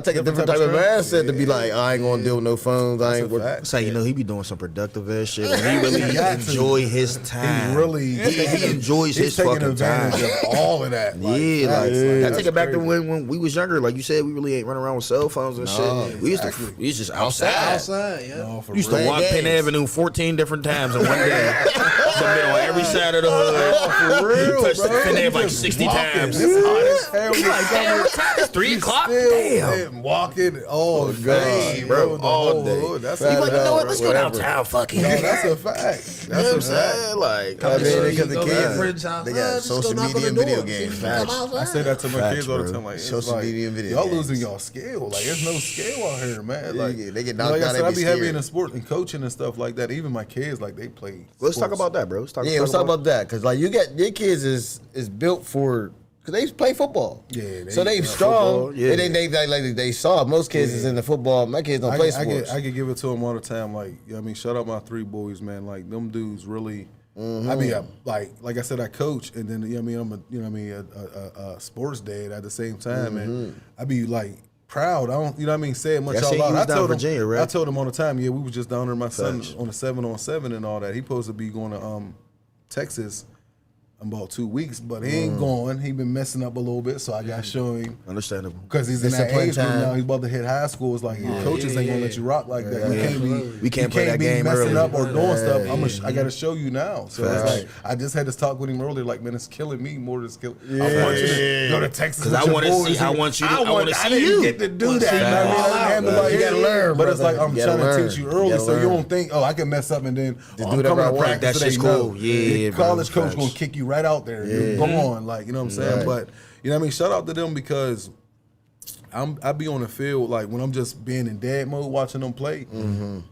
take a different type of mindset to be Yeah. like, I ain't gonna deal with no phones. I ain't That's a work. fact. It's like, you know, he be doing some productive ass shit. Like, he really got to. enjoy his time. He really he enjoys he's his taking fucking advantage time. of all of that. Like, Yeah, like I that's take it back to crazy. when we was younger. Like you said, we really ain't running around with cell phones and shit. We used just outside. Outside, yeah. No, for We used to real. walk Penn Avenue 14 different times in one day. Been on every side of the hood. For real, Touched bro. Penn Ave You like just 60 walking. times. It's hot as hell. He like, damn, what time is 3 o'clock? Damn. Walking all day, bro, the all whole day. hood. That's He like, you know what? Let's go Whatever. downtown, fuck it. No, that's a fact. You know what I'm That's a fact. saying? Like, I mean, So because you the go to your kids, friend's house, they "Ah, got just go social knock on media the and door. video See games. if you come Facts. outside." I say that to my Facts, kids all the bro. time. Like, it's Social like, media and video y'all games. losing y'all skill. Like, there's no skill out here, man. Like, They get knocked like I out, said, they I be be heavy scared. into sport and coaching and stuff like that. Even my kids, like, they play. let's talk sports. about that, bro. Let's talk About that, because like you got your kids is built for. Cause they play football, Yeah, so they yeah, strong. football, yeah. And they soft. Most kids is in the football. My kids don't play sports. I could give it to them all the time. Like, you know what I mean, shout out my 3 boys, man. Like, them dudes really. I mean, like I said, I coach, and then you know what I mean, a sports dad at the same time, and I be like proud. I don't, you know what I mean, say it much Yeah, I out seen you loud. was I down told in Virginia, him, right? I told him all the time. Yeah, we was just down there. My son Facts. on the 7-on-7 and all that. He supposed to be going to Texas in about 2 weeks, but he ain't going. He been messing up a little bit, so I got to show him. Understandable. Because he's in that Discipline age group time. now. He's about to hit high school. It's like your coaches ain't gonna let you rock like that. We can't play that be game messing early. up or doing stuff. I got to show you now. So it's Facts. like I just had this talk with him earlier. Like, man, it's killing me more than it's killing. I want you to go to Texas. 'Cause with I your wanna boys. see- I want you to- I wanna see didn't you. get to do that. You know what I mean? I didn't have to, You gotta learn, But it's brother. like I'm You gotta trying to learn. teach you You early, gotta so you learn. don't think, oh, I can mess up and then do I'm whatever coming I to want. practice That today. shit's No. cool. Yeah, The bro. college coach Facts. gonna kick you right out there. You're gone. Like, you know what I'm saying? Right. But you know what I mean? Shout out to them because I be on the field like when I'm just being in dad mode watching them play.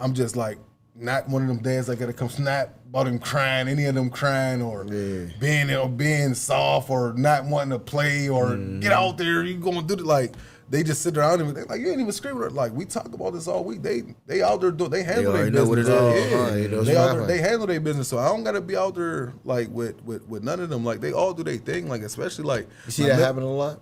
I'm just like not one of them dads that gotta come snap about them crying, any of them crying or being soft or not wanting to play or get out there. You gonna do it like. They just sit there out and like you ain't even screaming. Like we talk about this all week. They out there they handle their already know business. what it is. Yeah. You know what's They out there, happening. they handle their business. So I don't gotta be out there like with none of them. Like they all do their thing. Like especially like You see my that mid- happen a lot.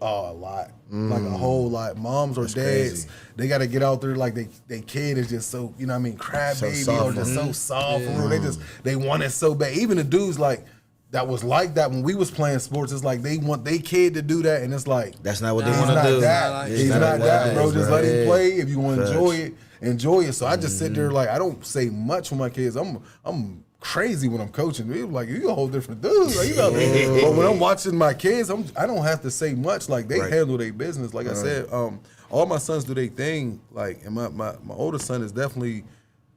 Oh, a lot. Like a whole lot. Moms or dads, crazy. they got to get out there like they kid is just so, you know what I mean, crybaby soft or just so soft. For real. They want it so bad. Even the dudes like that was like that when we was playing sports. It's like they want they kid to do that, and it's like That's not what they he's want not to do. that. He's He's not not like that, that, bro. Just let him right. play. If you want to Facts. enjoy it. So I just sit there like I don't say much with my kids. I'm crazy when I'm coaching. They're like you a whole different dude. Like, you know, but when I'm watching my kids, I don't have to say much. Like they Right. handle their business. Like I said, all my sons do their thing. Like and my oldest son is definitely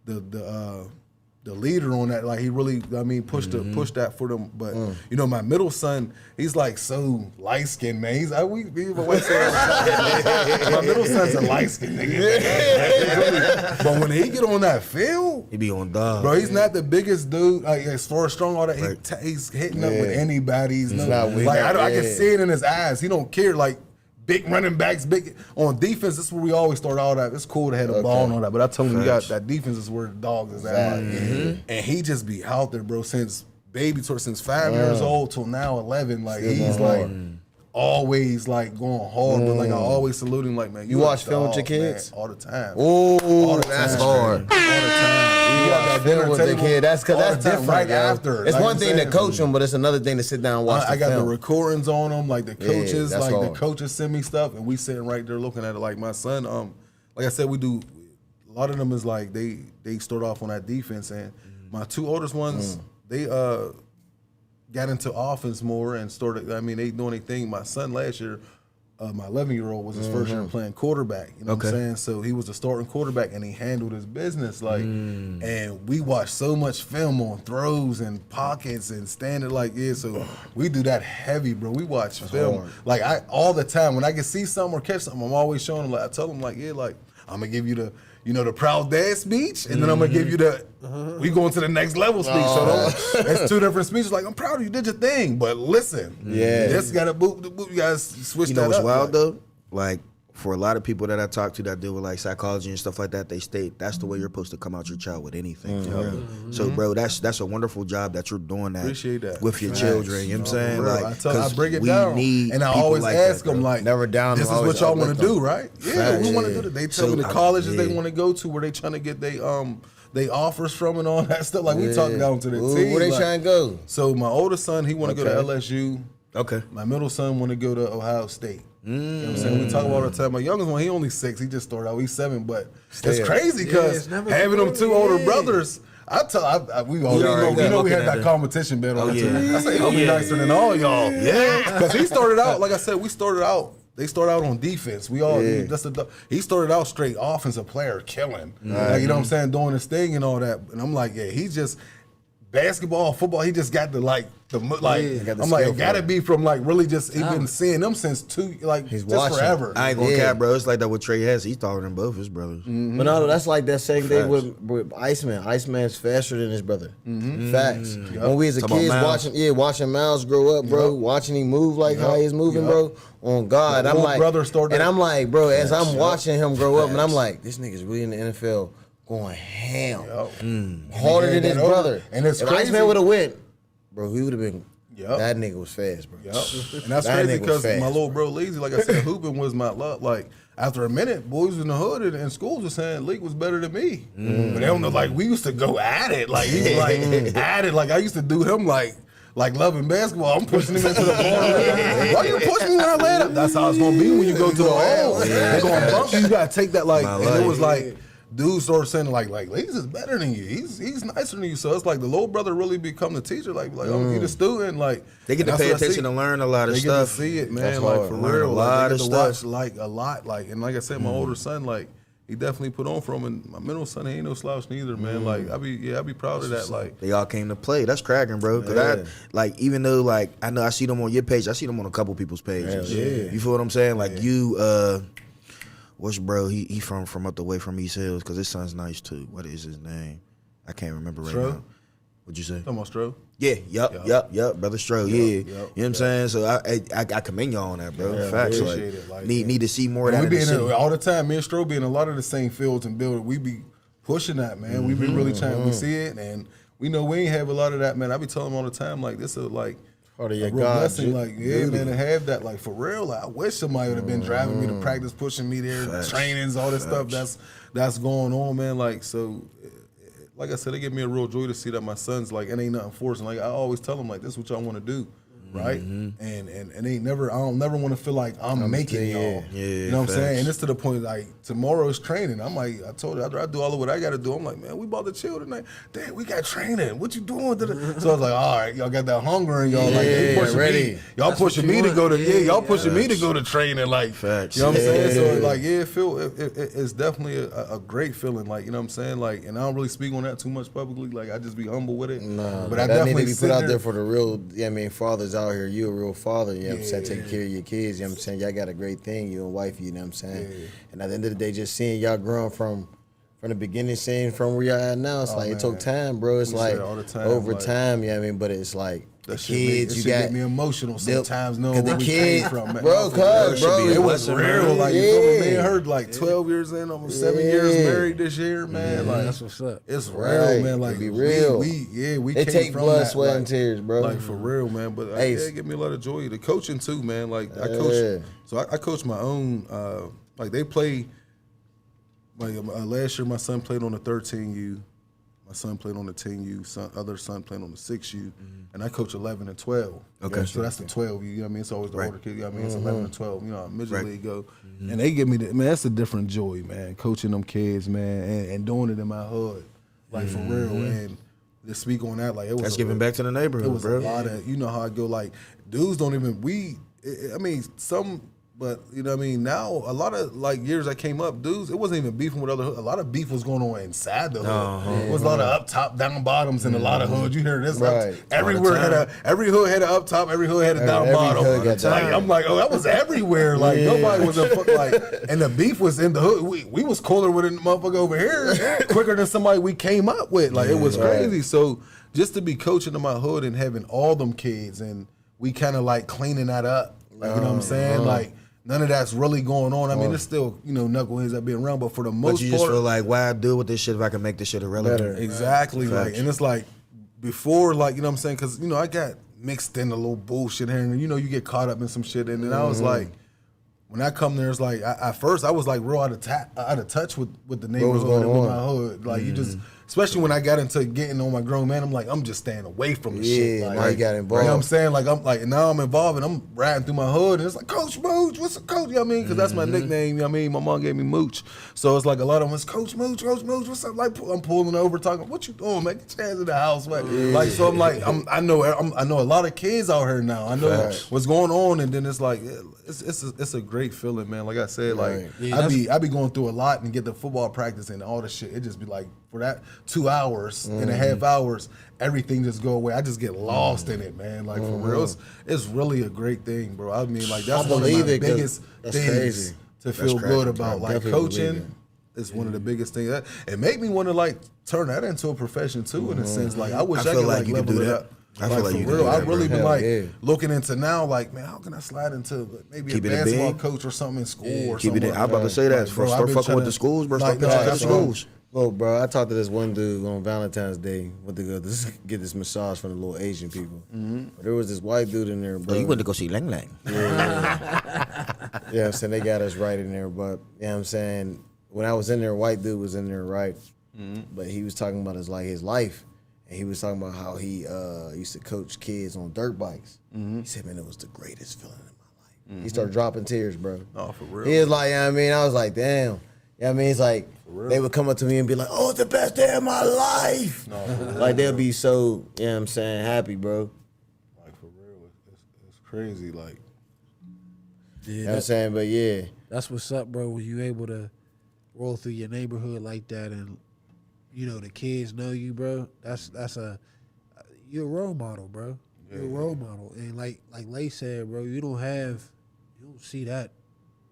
the leader on that. Like he really, I mean, push that for them. But you know, my middle son, he's like so light skinned, man. He's we my wife say all the time. My middle son's a light skinned nigga. But when he get on that field, He be on dog. bro, he's not the biggest dude. Like as far as strong, all that. He's hitting up with anybody. He's not weak. like I can Yeah. see it in his eyes. He don't care. Like big running backs, big on defense. This is where we always start all that. It's cool to have a ball and all that, but I told him we got that defense is where the dogs is at. Like, and he just be out there, bro. Since 5 years old till now 11. Like he's like always like going hard, but like I always salute him. Like man, You a watch film with your dog, man, kids? all the time. Oh, the that's time. hard. All the time. You got that dinner with the table kid. That's all the that's time, different. right yo. after. It's Like one I'm thing to saying. coach them, but it's another thing to sit down and watch I the got film. the recordings on them, like the coaches, that's like the hard. coaches send me stuff, and we sitting right there looking at it. Like my son, like I said, we do. A lot of them is like they start off on that defense, and my 2 oldest ones, they got into offense more and started. I mean, they doing their thing. My son last year, my 11-year-old was his first year playing quarterback. You know what I'm saying? So he was the starting quarterback, and he handled his business like. And we watched so much film on throws and pockets and standing like so we do that heavy, bro. We watch film hard. like I all the time when I can see something or catch something. I'm always showing them. Like I tell them like like I'm gonna give you the. You know, the proud dad speech, and then I'm gonna give you the we going to the next level speech. So that's 2 different speeches. Like, I'm proud of you, did your thing, but listen, this gotta boop, you guys switch You that know what's up. wild Like, though? Like for a lot of people that I talk to that deal with like psychology and stuff like that, they state that's the way you're supposed to come out your child with anything. You know? So, bro, that's a wonderful job that you're doing that, Appreciate that. with your children. You know what I'm saying? Like, I break it down, and I always ask them like, never down. This is what y'all want to do, right? Yeah, we want to do that. They tell me the colleges they want to go to, where they trying to get they offers from and all that stuff. Like we talk down to the team. Where they trying to go? So my oldest son, he want to go to LSU. Okay. My middle son want to go to Ohio State. You know what I'm saying? We talk about it all the time. My youngest one, he only 6. He just started out. He's 7, but it's crazy because having them 2 older brothers. We know we had that competition battle. I say he'll be nicer than all y'all. Yeah, because he started out, like I said, they started out on defense. He started out straight offensive player, killing. Like, you know what I'm saying, doing his thing and all that. And I'm like, yeah, he's just basketball, football. He just got I'm like, it gotta be from like really just he been seeing them since he's just forever. I ain't gonna cap, bro. It's like that with Trey Hess. He's taller than both his brothers. But no, that's like that same thing with Iceman. Iceman's faster than his brother. Facts. When we as a kids watching Miles grow up, bro, watching him move like how he's moving, bro. On God, I'm like, I'm like, bro, as I'm watching him grow up, and I'm like, this nigga's really in the NFL going ham, harder than his brother. And it's crazy. If Iceman would have went, bro, he would have been. That nigga was fast, bro. And that's crazy because my little bro Lazy, like I said, hooping was my love. Like after a minute, boys in the hood and schools were saying Leak was better than me. But they don't know. Like we used to go at it. Like he was like at it. Like I used to do him like loving basketball. I'm pushing him into the ball. Why you pushing me when I land up? That's how it's gonna be when you go to the hole. They're gonna bump you. You gotta take that like. And it was like. Dudes started saying like Leaks is better than you. He's nicer than you. So it's like the little brother really become the teacher. Like oh, you the student. Like they get to pay attention and learn a lot of stuff. They get to see it, man. That's like for real. A lot of stuff. Watch, like a lot. Like and like I said, my older son, like he definitely put on for him. And my middle son, he ain't no slouch neither, man. Like I be proud of that. Like they all came to play. That's cracking, bro. Cause even though like I know I see them on your page, I see them on a couple people's pages. You feel what I'm saying? Like you. What's bro? He from up the way from East Hills because his son's nice too. What is his name? I can't remember right now. What'd you say? Talking about Stro? Yeah, yep, brother Stro. You know what I'm saying? So I commend y'all on that, bro. Facts. Like, need to see more of that. We be in all the time. Me and Stro be in a lot of the same fields and building. We be pushing that, man. We be really trying. We see it, and we know we ain't have a lot of that, man. I be telling them all the time, like this is like. Part of your blessing, like man, to have that, like for real. Like, I wish somebody would have been driving me to practice, pushing me there, trainings, all this stuff that's going on, man. Like so, like I said, it give me a real joy to see that my son's like, it ain't nothing forcing. Like I always tell them, like this is what y'all want to do, right? And ain't never, I don't never want to feel like I'm making y'all. You know what I'm saying? And it's to the point like tomorrow's training. I'm like, I told you after I do all of what I got to do. I'm like, man, we about to chill tonight. Damn, we got training. What you doing? So I was like, all right, y'all got that hunger and y'all like they pushing me. Y'all pushing me to go to y'all pushing me to go to training. Like, you know what I'm saying? So like, it's definitely a great feeling. Like, you know what I'm saying? Like, and I don't really speak on that too much publicly. Like, I just be humble with it. But I definitely need to be put out there for the real. Fathers out here. You a real father. You know what I'm saying? Taking care of your kids. You know what I'm saying? Y'all got a great thing. You and wife. You know what I'm saying? And at the end of the day, just seeing y'all growing from the beginning, seeing from where y'all at now, it's like it took time, bro. It's like over time. You know what I mean? But it's like. The kids, you got get me emotional sometimes knowing where we came from, man. Bro, it was real. Like you feel me, man, heard like 12 years in, almost 7 years married this year, man. Like that's what's up. It's real, man. Like be real. We it take blood, sweat, and tears, bro. Like for real, man. But it give me a lot of joy. The coaching too, man. Like I coach, so I coach my own. Like they play. Like last year, my son played on the 13U. My son played on the 10U, other son played on the 6U, and I coach 11 and 12. Okay. So that's the 12U, you know what I mean? It's always the older kid, you know what I mean? It's 11 and 12, you know, midget league go. And they give me, man, that's a different joy, man, coaching them kids, man, and doing it in my hood, like for real. And to speak on that, like it was. That's giving back to the neighborhood, it was bro. A lot of, you know how I go, like, dudes don't even, but you know what I mean? Now, a lot of like years I came up, dudes, it wasn't even beefing with other hoods. A lot of beef was going on inside the hood. It was a lot of up top, down bottoms in a lot of hoods. You hear this? Everywhere every hood had an up top, every hood had a down bottom. I'm like, oh, that was everywhere. Like nobody was like, and the beef was in the hood. We was cooler with a motherfucker over here quicker than somebody we came up with. Like it was crazy. So just to be coaching in my hood and having all them kids and we kind of like cleaning that up. Like, you know what I'm saying? Like, none of that's really going on. I mean, there's still, knuckleheads that be around, but for the most But you part, just feel like, why deal with this shit if I can make this shit irrelevant? exactly. Like, and it's like before, like, you know what I'm saying? Because I got mixed in a little bullshit here, and you get caught up in some shit, and then I was like, when I come there, it's like at first I was like real out of touch with the neighborhood and with my hood. Like you just, especially when I got into getting on my grown man, I'm just staying away from the shit. Like, now you got involved. You know what I'm saying? Like now I'm involved and I'm riding through my hood and it's like, Coach Mooch, what's up, Coach? You know what I mean? Because that's my nickname. You know what I mean? My mom gave me Mooch, so it's like a lot of them is Coach Mooch, what's up? Like I'm pulling over talking, what you doing, man? Get your hands in the house, man. Like so I'm like I know a lot of kids out here now. I know what's going on, and then it's like it's a great feeling, man. Like I said, like I be going through a lot and get the football practice and all the shit. It just be like for that 2 hours and a half hours, everything just go away. I just get lost in it, man. Like for real, it's really a great thing, bro. I mean, like that's one of my biggest things to feel good about. Like coaching is one of the biggest things. It made me want to like turn that into a profession too, in a sense. Like I wish I could like level it up. I feel like you for real, I really been like looking into now, like, man, how can I slide into maybe a basketball coach or something in school or something? I'm about to say that. Start fucking with the schools, bro. Start pitching to the schools. Well, bro, I talked to this one dude on Valentine's Day. Went to go get this massage from the little Asian people. But there was this white dude in there, bro. Oh, you went to go see Lang Lang. Yeah, I'm saying they got us right in there. But, you know what I'm saying, when I was in there, white dude was in there, right? But he was talking about his life. And he was talking about how he used to coach kids on dirt bikes. He said, man, it was the greatest feeling in my life. He started dropping tears, bro. Oh, for real? He was like, you know what I mean? I was like, damn. You know what I mean? It's like, they would come up to me and be like, oh, it's the best day of my life. No, like, they'll be so, you know what I'm saying, happy, bro. Like, for real, it's crazy, like. You know what I'm saying? But, yeah. That's what's up, bro, when you able to roll through your neighborhood like that and, the kids know you, bro. You're a role model, bro. You're a role model. And like Lay said, bro, you don't see that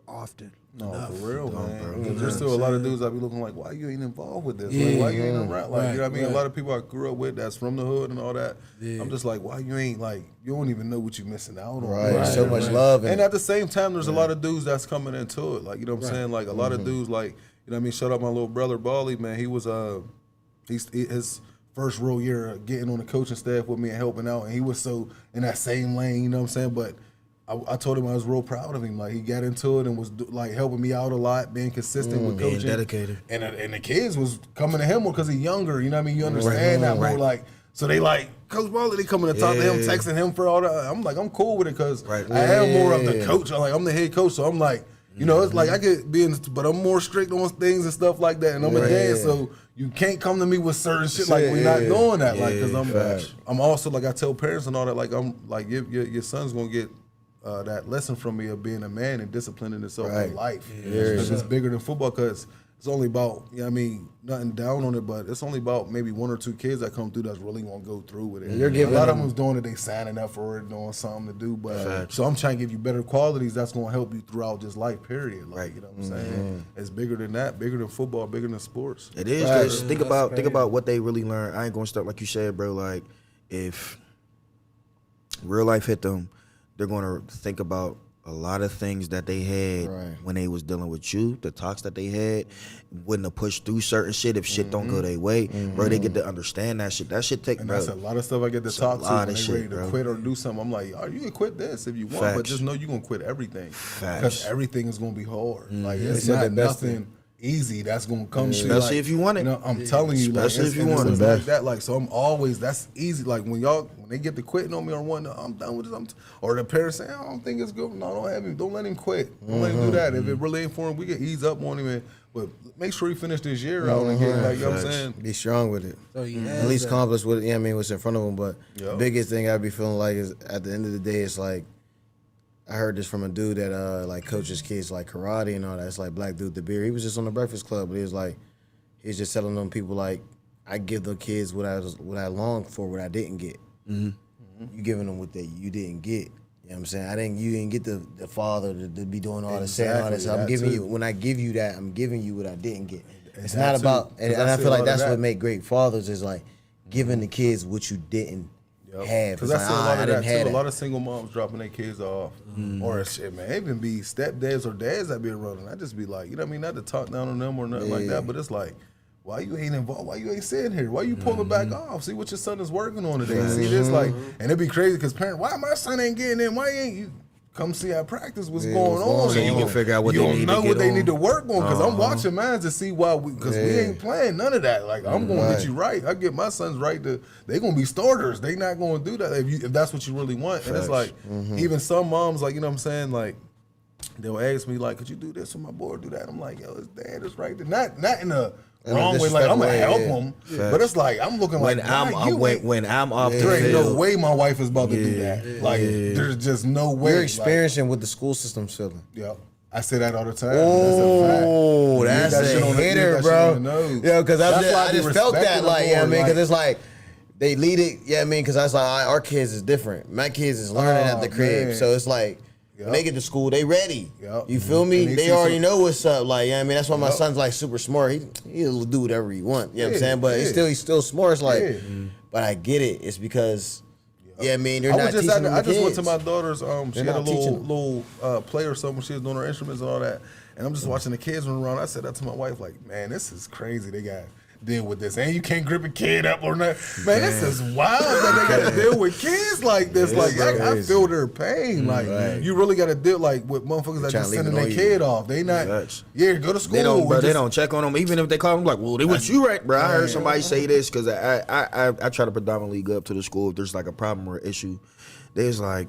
often. No, enough. for real, man. Because there's still a lot of dudes I be looking like, why you ain't involved with this? Like, why you ain't around? Like, you know what I mean? A lot of people I grew up with that's from the hood and all that. Yeah. I'm just like, why you ain't like, you don't even know what you're missing out on. Right. So much love. And at the same time, there's a lot of dudes that's coming into it. Like, you know what I'm saying? Like, a lot of dudes, like, you know what I mean? Shout out my little brother, Bali, man. He was, his first real year getting on the coaching staff with me and helping out. And he was so in that same lane, you know what I'm saying? But I told him I was real proud of him. Like, he got into it and was like helping me out a lot, being consistent with coaching. Being dedicated. And the kids was coming to him because he's younger, you know what I mean? You understand that more, like, so they like, Coach Bali, they coming to talk to him, texting him for all that. I'm like, I'm cool with it because I am more of the coach. I'm the head coach, so I'm like, it's like I could be but I'm more strict on things and stuff like that. And I'm a dad, so you can't come to me with certain shit like we're not doing that. Like, because I'm also like I tell parents and all that. Like I'm like your son's gonna get that lesson from me of being a man and disciplining himself in life. Because it's bigger than football. Because it's only about nothing down on it, but it's only about maybe 1 or 2 kids that come through that's really gonna go through with it. You're giving a lot of them's doing it, they signing up for it, doing something to do. But so I'm trying to give you better qualities that's gonna help you throughout just life. Period. Like you know what I'm saying? It's bigger than that, bigger than football, bigger than sports. It is. Cause think about what they really learn. I ain't gonna start like you said, bro. Like if real life hit them, they're gonna think about a lot of things that they had when they was dealing with you, the talks that they had, wouldn't have pushed through certain shit if shit don't go their way. Bro, they get to understand that shit. That shit take, and bro. That's a lot of stuff I get to talk to when they ready to quit or do something. I'm like, you can quit this if you want, but just know you're going to quit everything. Because everything is going to be hard. Like, it's not nothing easy that's going to come to you. Especially if you want it. I'm telling you, like, especially if you want it. Like that. Like, so I'm always, that's easy. Like, when they get to quitting on me or one, I'm done with this. Or the parents say, I don't think it's good. No, don't let him quit. Don't let him do that. If it really ain't for him, we can ease up on him. But make sure he finish this year out and get, like, you know what I'm saying? Be strong with it. So at least accomplish what, what's in front of him. But the biggest thing I be feeling like is at the end of the day, it's like, I heard this from a dude that like coaches kids like karate and all that. It's like black dude with the beard. He was just on the Breakfast Club, but he was like, he's just telling them people like, I give the kids what I longed for, what I didn't get. You giving them what you didn't get. You know what I'm saying? You didn't get the father to be doing all this, saying all this. I'm giving you, when I give you that, I'm giving you what I didn't get. It's not about, and I feel like that's what make great fathers is like giving the kids what you didn't have. Because It's I like, see a lot I of didn't that have too. A that. lot of single moms dropping their kids off, or shit, man. It even be stepdads or dads that be around, and I just be like, you know what I mean? Not to talk down on them or nothing like that, but it's like, why you ain't involved? Why you ain't sitting here? Why you pulling back off? See what your son is working on today. See this, like, and it'd be crazy because parents, why my son ain't getting in? Why ain't you? Come see our practice. What's going on? So you can figure out what you they don't need know to what get they on. need to work on because I'm watching mine to see why because we ain't playing none of that. Like I'm going to get you right. I get my sons right to they gonna be starters. They not going to do that if that's what you really want. And it's like even some moms like you know what I'm saying like they'll ask me like could you do this for my boy or do that? I'm like yo his dad is right there. Not in a wrong way like I'm gonna help him, but it's like I'm looking When like when I'm off the there ain't no field, way my wife is about to do that. Like there's just no way. You're Like, experiencing what the school system's feeling. yeah, I say that all the time. Oh, That's that's a fact. You a get that shit on the- you get hitter, that shit bro. on the nose. Yeah, because That's why I I be just felt that, respecting like, them you know what I more, mean? Because like- it's like, they lead it, yeah, I mean, because I was like, our kids is different. My kids is learning at the crib. man. So it's like, when they get to school, they ready. Yep. You feel me? And they They see already some- know what's up. Like, yeah, I mean, that's why my son's like super smart. He'll do whatever he want. You know what I'm saying? But he's still smart. It's like, but I get it. It's because, yeah, I mean, they're not teaching them I the just went kids. to my daughter's. She They're had a not teaching little play or something. She was doing her instruments and all that. And I'm just watching the kids run around. I said that to my wife, like, man, this is crazy. They got to deal with this, and you can't grip a kid up or nothing. Man, this is wild that they got to deal with kids like this. Like, I feel their pain. Like, you really got to deal like with motherfuckers that trying just to leave sending it their on you. kid off. They not. Facts. Yeah, go to school. they don't, bro. Just- They don't check on them, even if they call them. Like, well, they was you right, bro. I heard somebody say this because I try to predominantly go up to the school if there's like a problem or issue. They was like,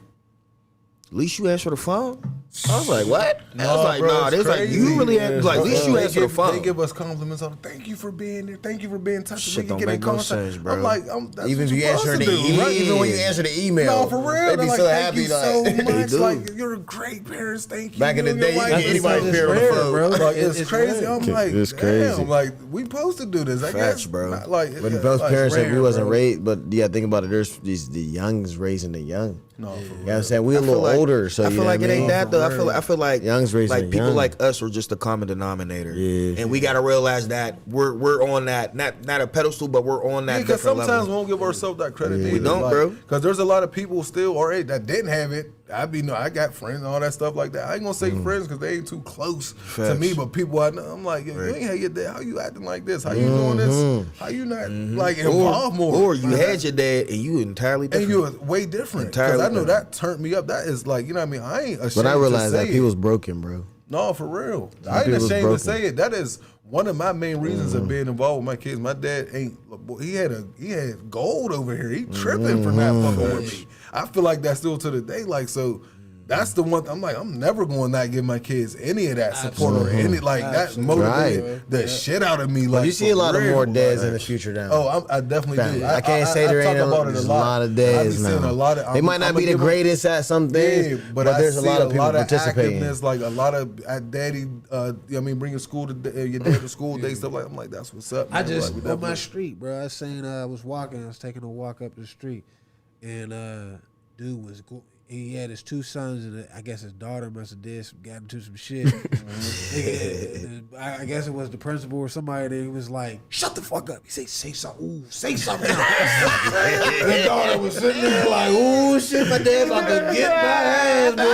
at least you asked for the phone. I was like, what? I was like, bro, nah. it's They was like, crazy. you really had, like, at least you They asked for the give- phone. They give us compliments on thank you for being there. Thank you for being touched. Shit We can don't get in make no contact. sense, bro. I'm like, that's Even what if you you're answer supposed the to do, email, right? even when you answer the email, No, for real. they They're be like, so thank happy. you Like, so They much. do. Like you're great parents. Thank you. Back in the and your day, you wife. get anybody It's pair on the rare, phone. bro. Like It's it's crazy. rare. I'm like, It's damn, crazy. like we supposed to do this. I Facts, guess, bro. Not like, But yeah, those like, parents said we rare, wasn't bro. raised, but yeah, think about it. There's the youngs raising the young. No, for You know what I'm saying? We a I feel little like- older, so I you feel know like what it I ain't mean? that though. I feel like Young's raising like people young. like us are just the common denominator. Yeah. And we gotta realize that we're on that not a pedestal, but we're on that Yeah, because different sometimes we level. don't give ourselves that credit. We don't, bro. Because there's a lot of people still already that didn't have it. I got friends and all that stuff like that. I ain't gonna say friends because they ain't too close to Facts. me, but people I know, I'm like, yo, you ain't had your dad. How you acting like this? How you doing this? How you not like involved more? Or you Like, had your dad and you entirely and different. you was way different. Because Entirely I know different. that turned me up. That is like, you know what I mean? I ain't ashamed But I realized to say that people's it. broken, bro. No, for real. I ain't people's ashamed broken. to say it. That is one of my main reasons of being involved with my kids. My dad ain't. He had gold over here. He tripping for not fucking with me. I feel like that's still to the day. Like so. That's the one. I'm like, I'm never going to not give my kids any of that support or any like that motivated the shit out of me. Like You see a for lot of real. more dads in the future now. Oh, I definitely Family. do. I can't say there talk ain't about it there's a a lot of I dads be seeing now. a lot of. They might not be the greatest at some things, but there's a lot of people participating. Activeness, like a lot of daddy. I mean, bringing school to your dad to school day stuff like. I'm like, that's what's up. I Man. just Like, we on my definitely- street, bro. I seen I was taking a walk up the street, and dude was he had his two sons, and I guess his daughter must have got into some shit. I guess it was the principal or somebody that was like, "Shut the fuck up." He said, "Say something, ooh, say something." And the daughter was sitting there like, "Ooh, shit, my dad's about to get my ass, bro."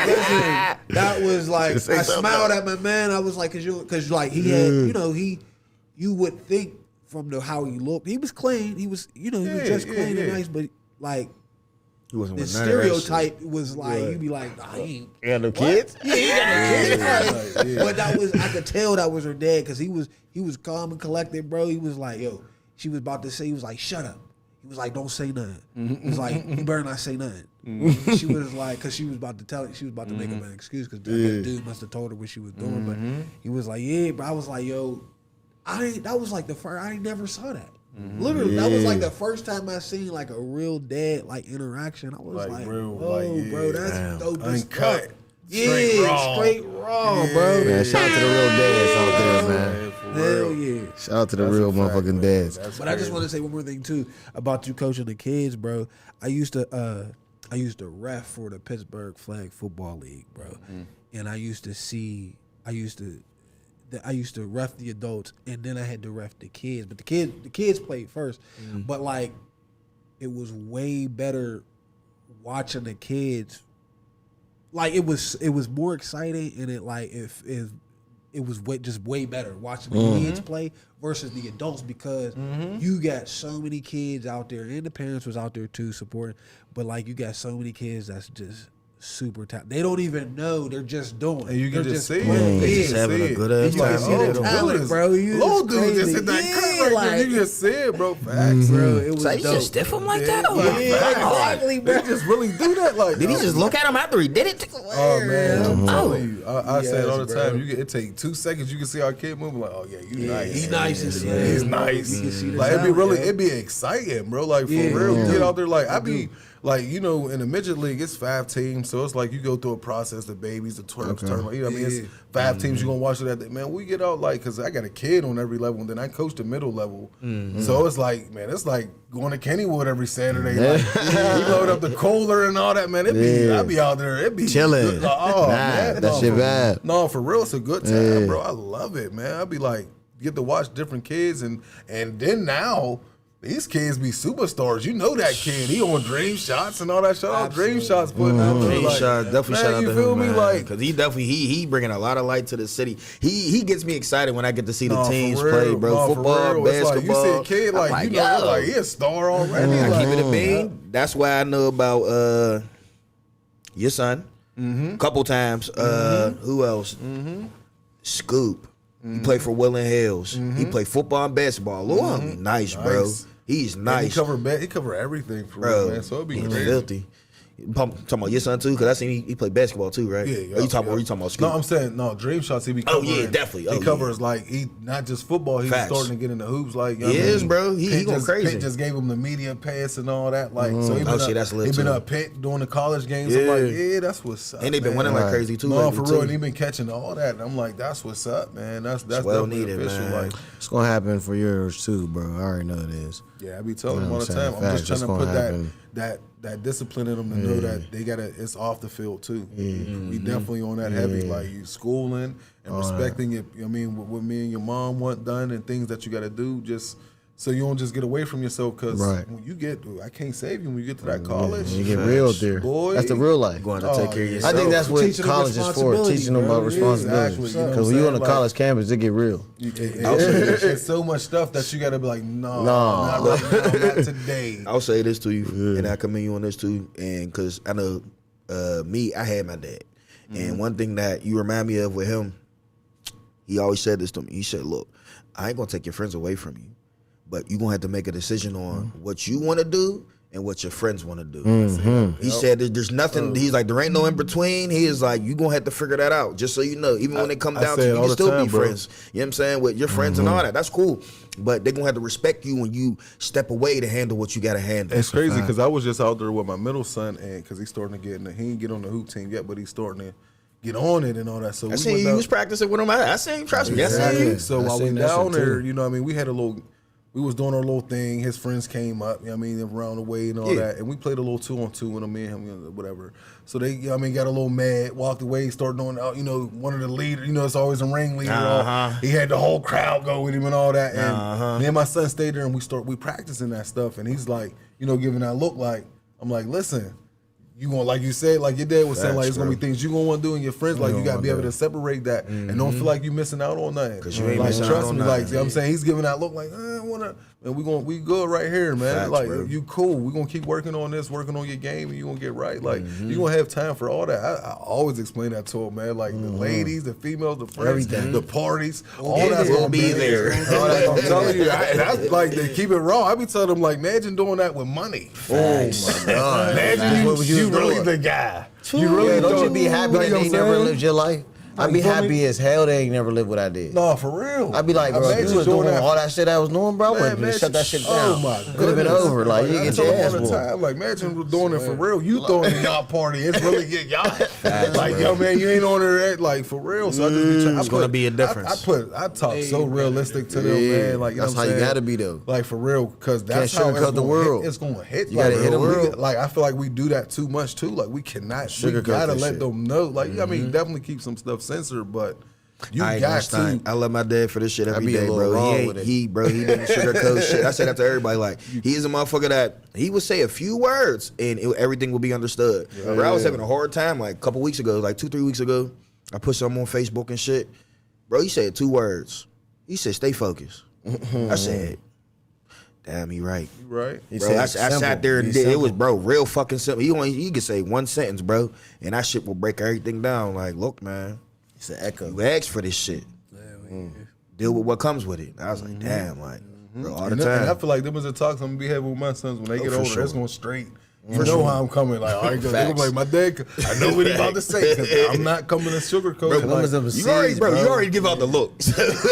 Listen, that was like, I smiled at my man. I was like, cause like he had, you would think from how he looked, he was clean. He was, he was just clean and nice, but like. He wasn't The with none of that shit. stereotype was like you'd be like, nah, he ain't. You got no kids? Yeah, he got no kids. Like, but that was I could tell that was her dad because he was calm and collected, bro. He was like, yo, she was about to say, he was like, shut up. He was like, don't say nothing. He was like, you better not say nothing. She was like, because she was about to make up an excuse because the dude must have told her what she was doing. But he was like, yeah, but I was like, yo, that was like the first, I ain't never saw that. Literally, that was like the first time I seen like a real dad like interaction. I was like, real, oh, bro, that's dope as Uncut. fuck. Yeah, straight raw, bro. Man, shout out to the real dads out there, man. Hell yeah. Shout out to the real motherfucking dads. But I just want to say one more thing too about you coaching the kids, bro. I used to ref for the Pittsburgh Flag Football League, bro, and I used to ref the adults, and then I had to ref the kids. But the kids played first. But like, it was way better watching the kids. Like it was more exciting, and it was just way better watching the kids play versus the adults, because you got so many kids out there, and the parents was out there too supporting, but like you got so many kids that's just super talented. They don't even know, they're just doing. And you can just see it. They just having a good ass You can time. see the talent, bro. Little dude just hit that cut right there. You just see it, bro. Facts, bro. It was So he dope. just stiff him like that? Yeah, exactly, bro. They just really do that. Like, Did he just look at him after he did it? Oh man, I'm telling you, I say it all the Yes, time. bro. It take 2 seconds. You can see our kid moving. Like, oh yeah, you nice. He nice as hell. He's nice. You can see the Like it'd be talent, really, yeah. it'd be exciting, bro. Like for real, get out there. Like I be like, you know, in the midget league, it's 5 teams, so it's like you go through a process. The babies, the twerps, tournament. You know what I mean? It's 5 teams. You gonna watch it at the man. We get out like, cause I got a kid on every level, and then I coach the middle level. So it's like, man, it's like going to Kennywood every Saturday. Like, you load up the Kohler and all that, man. I be out there. It be Chilling. good. Oh man, that shit for, bad. No, for real, it's a good time, bro. I love it, man. I be like, get to watch different kids, and then now. These kids be superstars. You know that kid. He on Dream Shots and all that. Shout out Dream Shots putting out there. Dream Like, Shot, definitely man, shout out you to feel him, me? man. Like, Cause he definitely he bringing a lot of light to the city. He gets me excited when I get to see the nah, teams for real. play, bro. Nah, for Football, real. It's basketball. Like, you see a kid, like, you know, yo. like, he a star already. I Like, keep it a bean. That's why I know about your son. A couple times. Who else? Scoop. He played for Willing Hills. He played football and basketball. Lord, homie, nice, bro. He's and nice. he cover everything for Bro, real, man. So it'd be he's crazy. filthy. Talking about your son too, because I seen he played basketball too, right? Yeah, Or you talking about Scoop? No, I'm saying Dream Shots. He be Oh, covering. yeah, definitely. Oh, he yeah. covers like he not just football. He's Facts. starting to get into hoops. Like you know He what I is, mean? bro. He Pitt going crazy. Pitt just gave him the media pass and all that. Like so he been Oh, shit, that's lit, he been too. up Pitt doing the college games. I'm like, yeah, that's what's up. And they been man. winning like crazy too. No, lately, for too. real. And he been catching all that. And I'm like, that's what's up, man. That's well definitely needed, official. man. Like, It's gonna happen for yours too, bro. I already know it is. yeah, I be telling You them know all what the I'm time. saying? I'm just Facts, trying to it's put gonna that discipline in them to know that they gotta. It's off the field too. We definitely on that heavy. Like you schooling and respecting it. I mean, what me and your mom want done and things that you got to do just. So you don't just get away from yourself, because when you get, I can't save you when you get to that college. You get real there. Boy. That's the real life. Going to take care of yeah. yourself. I think that's what Teaching them college is for, responsibility, teaching them bro. about responsibility. Exactly, you know what Because I'm when you on saying? the Like- college campus, it get real. It's so much stuff that you got to be like, no, not right now, not today. I'll say this to you, and I commend you on this too, and because I know me, I had my dad, and one thing that you remind me of with him, he always said this to me. He said, "Look, I ain't gonna take your friends away from you, but you gonna have to make a decision on what you want to do and what your friends want to do." He said there's nothing. He's like, there ain't no in between. He is like, you gonna have to figure that out. Just so you know, even when it come I down say to it you all can the still time, be bro. friends. You know what I'm saying, with your friends and all that. That's cool, but they gonna have to respect you when you step away to handle what you gotta handle. It's crazy because I was just out there with my middle son, and because he's starting to get in he ain't get on the hoop team yet, but he's starting to get on it and all that. So I seen you was practicing with him. I seen, trust me. I seen you. So I while we seen that down shit, there, too. you know what I mean, we had a little, we was doing our little thing. His friends came up, you know what I mean, around the way and all that. And we played a little 2-on-2 with him, me and him, whatever. So they, you know what I mean, got a little mad, walked away, started doing, you know, one of the leaders, you know, it's always a ringleader. He had the whole crowd go with him and all that. And me and my son stayed there and we practicing that stuff. And he's like, you know, giving that look like, I'm like, listen, you gonna, like you said, like your dad was saying, like it's gonna be things you gonna want to do and your friends, like you gotta be able to separate that and don't feel like you missing out on nothing. Cause you ain't like, missing out trust on me, nothing. like, you know what I'm saying, he's giving that look like, I wanna, and we good right here, man. Facts, like bro. you cool. We gonna keep working on this, working on your game, and you gonna get right. Like you gonna have time for all that. I always explain that to him, man. Like the ladies, the females, the friends, the parties, all that's will gonna be there. All that, I'm telling you, that's like they keep it raw. I be telling them like, imagine doing that with money. Oh my God. Imagine What was you you really doing? the guy. You really Don't you be happy like, that you know they what I'm never saying? lived your life? I'd be You feel me? happy as hell they ain't never lived what I did. No, for real. I'd be like, bro, if Imagine you was doing that. all that shit I was doing, bro, I Man, wouldn't man, shut that shit oh down. my Could have been goodness. over. Like, you I get tell your them ass all the whooped. time, like, imagine we're doing it for real. You throwing the yacht party. It's really your yacht. Like, yo, man, you ain't on there, like, for real. So I just be trying. It's gonna be a difference. I talk so realistic to them, man. Like, you That's know how what I'm you saying? gotta be, though. Like, for real, because that's Can't how it's sugarcoat the gonna world. hit. It's going to hit. You gotta like, hit them we- real. Like, I feel like we do that too much, too. Like, we cannot. We Sugarcoat gotta that let shit. them know. Like, I mean, definitely keep some stuff censored, but You I ain't got gonna to. stunt. I love my dad for this shit every be a day, little bro. wrong He with ain't, it. he didn't sugarcoat shit. I say that to everybody. Like, he is a motherfucker that he would say a few words and everything will be understood. Bro, I was having a hard time like a couple weeks ago, like 2-3 weeks ago. I put something on Facebook and shit. Bro, he said 2 words. He said, "Stay focused." I said, "Damn, he right." You right. He Bro, said I it's sat simple. there and Be did. It was, simple. bro, real fucking simple. He could say one sentence, bro, and that shit will break everything down. Like, look, man, It's an echo. you asked for this shit. Deal with what comes with it. I was like, damn, like, bro, all the And I time. feel like them was the talks I'm gonna be having with my sons when they get for older. sure. It's going straight. You know how I'm coming. Like, all right, they gonna be like, my dad, I know what he about to say. 'Cause I'm not coming to sugarcoat. Bro, Like, Columbus them You already, seeds, bro, you already give out the looks. Cause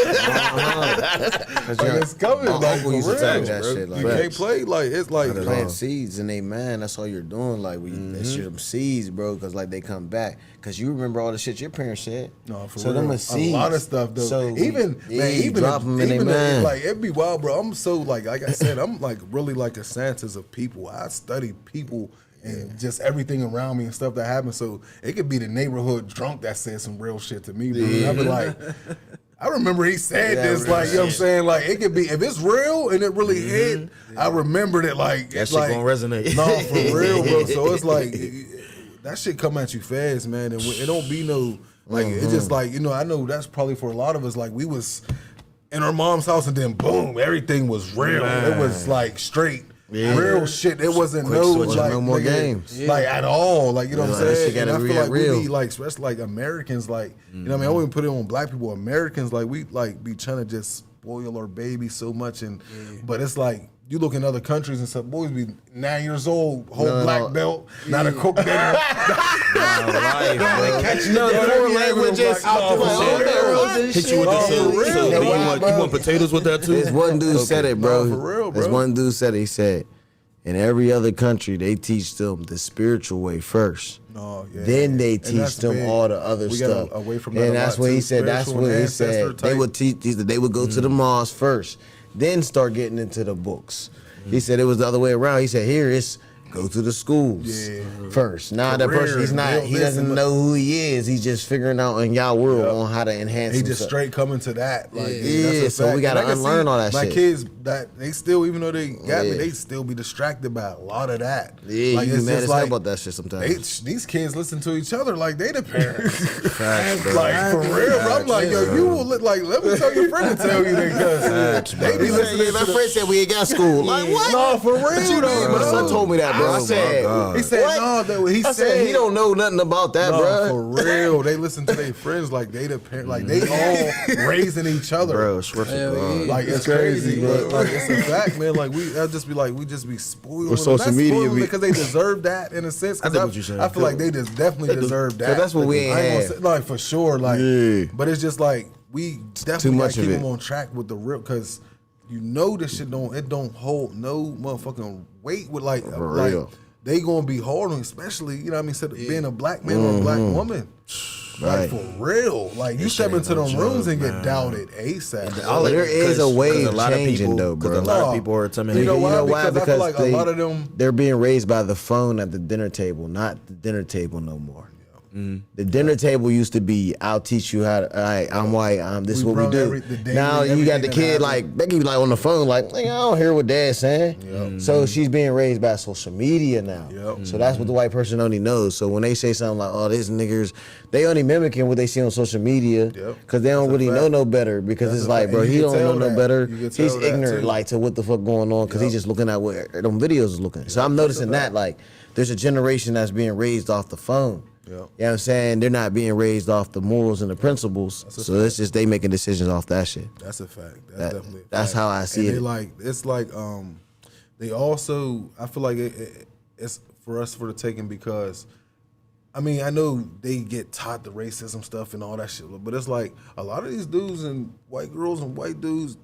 like, your it's coming. my Like, uncle for used to real, tell me that bro. shit. Like, You can't play. Like, it's like, plant seeds in they mind. That's all you're doing. Like, that's your seeds, bro. Cause like they come back. Cause you remember all the shit your parents said. No, for so real. them are seeds. A lot of stuff though. So even drop them in their mind. like it'd be wild, bro. I'm so like I said, I'm like really like a scientist of people. I study people and just everything around me and stuff that happens. So it could be the neighborhood drunk that said some real shit to me, bro. And I be like, I remember he said this, like, you know what I'm saying? Like, it could be, if it's real and it really hit, I remembered it, like, That it's shit like, gonna resonate. No, for real, bro. So it's like, that shit come at you fast, man. And it don't be no, like, it's just like, you know, I know that's probably for a lot of us, like, we was in our mom's house and then boom, everything was real. It was like straight. Real shit. It wasn't Quick no switch, like no more nigga, games. like at all. Like you know what I'm that saying. shit gotta And I be feel like real. we be like, especially like Americans, like you know what I mean. I wouldn't put it on black people. Americans, like we like be trying to just spoil our baby so much, and but it's like you look in other countries and stuff. Boys be 9 years old, whole black belt, not a cook dinner. foreign languages. Hit you with the real. you want potatoes with that too? This one dude said it, bro. No, for real, bro. This one dude said it. He said, in every other country, they teach them the spiritual way first. No, yeah. Then they And teach that's them big. all the other We gotta stuff. away from that and a that's lot, what he too. said. That's Spiritual what and he said. ancestor They type. would teach. They would go to the mosque first, then start getting into the books. He said it was the other way around. He said here it's go to the schools first. Now the Career, person he build doesn't this know who he is. He's just figuring out in y'all world on how to enhance. He just himself. straight coming to that. Like, Yeah, that's a so fact. we gotta And I can unlearn see all that my shit. kids that they still, even though they got me, Yeah. they still be distracted by a lot of that. Yeah, like, you be it's mad just as hell about that shit sometimes. These kids listen to each other like they the parents. Facts, bro. Like for real, bro. I'm like, yo, you will look like. Let me tell your friend to tell you that because they be He said, listening. yeah, my to friend said we ain't got school. Like what? No, for real. What you mean? My son told me that, bro. I said, He said no. That he I said he don't know nothing about that, No, bro. for real. They listen to their friends like they the parent, like they all raising each other. Bro, swear to God. Like it's crazy, but like it's a fact, man. Like I just be like, we just be spoiled. Or social media be- because they deserve that in a sense. 'Cause I get what you're saying. I feel like they just definitely deserve that. that's what we ain't I had. gonna say, like for sure. Like, Yeah. but it's just like we definitely much gotta of keep it. them on track with the real because you know this shit don't hold no motherfucking weight with like real. they gonna be hard on, especially you know what I mean. Instead of being a black man or a black woman. Right. Like for real, like you step into them rooms and get doubted ASAP. There is a way a lot of changing people, though, bro. A lot No. of people are intimidated. You know why? why? Because I feel like a lot of them- they're being raised by the phone at the dinner table, not the dinner table no more. The dinner table used to be, I'll teach you how to, all right, I'm white, this is We what we run do. the daily, Now you got the everything that kid, happens. like, they can be like on the phone, like, nigga, I don't hear what dad's saying. So she's being raised by social media now. Yep. So that's what the white person only knows. So when they say something like, oh, these niggers, they only mimicking what they see on social media because they don't That's a really know fact. no better because That's it's a like, fact. bro, And he you don't can know tell no that. better. You can tell He's that, ignorant, too. like, to what the fuck going on because he's just looking at where them videos is looking. So I'm noticing that, like, there's a generation that's being raised off the phone. You know what I'm saying? They're not being raised off the morals and the principles. So it's just they making decisions off that shit. That's a fact. That's That- definitely. A that's fact. how I see And it. They like it's like they also I feel like it's for us for the taking because I mean I know they get taught the racism stuff and all that shit, but it's like a lot of these dudes and white girls and white dudes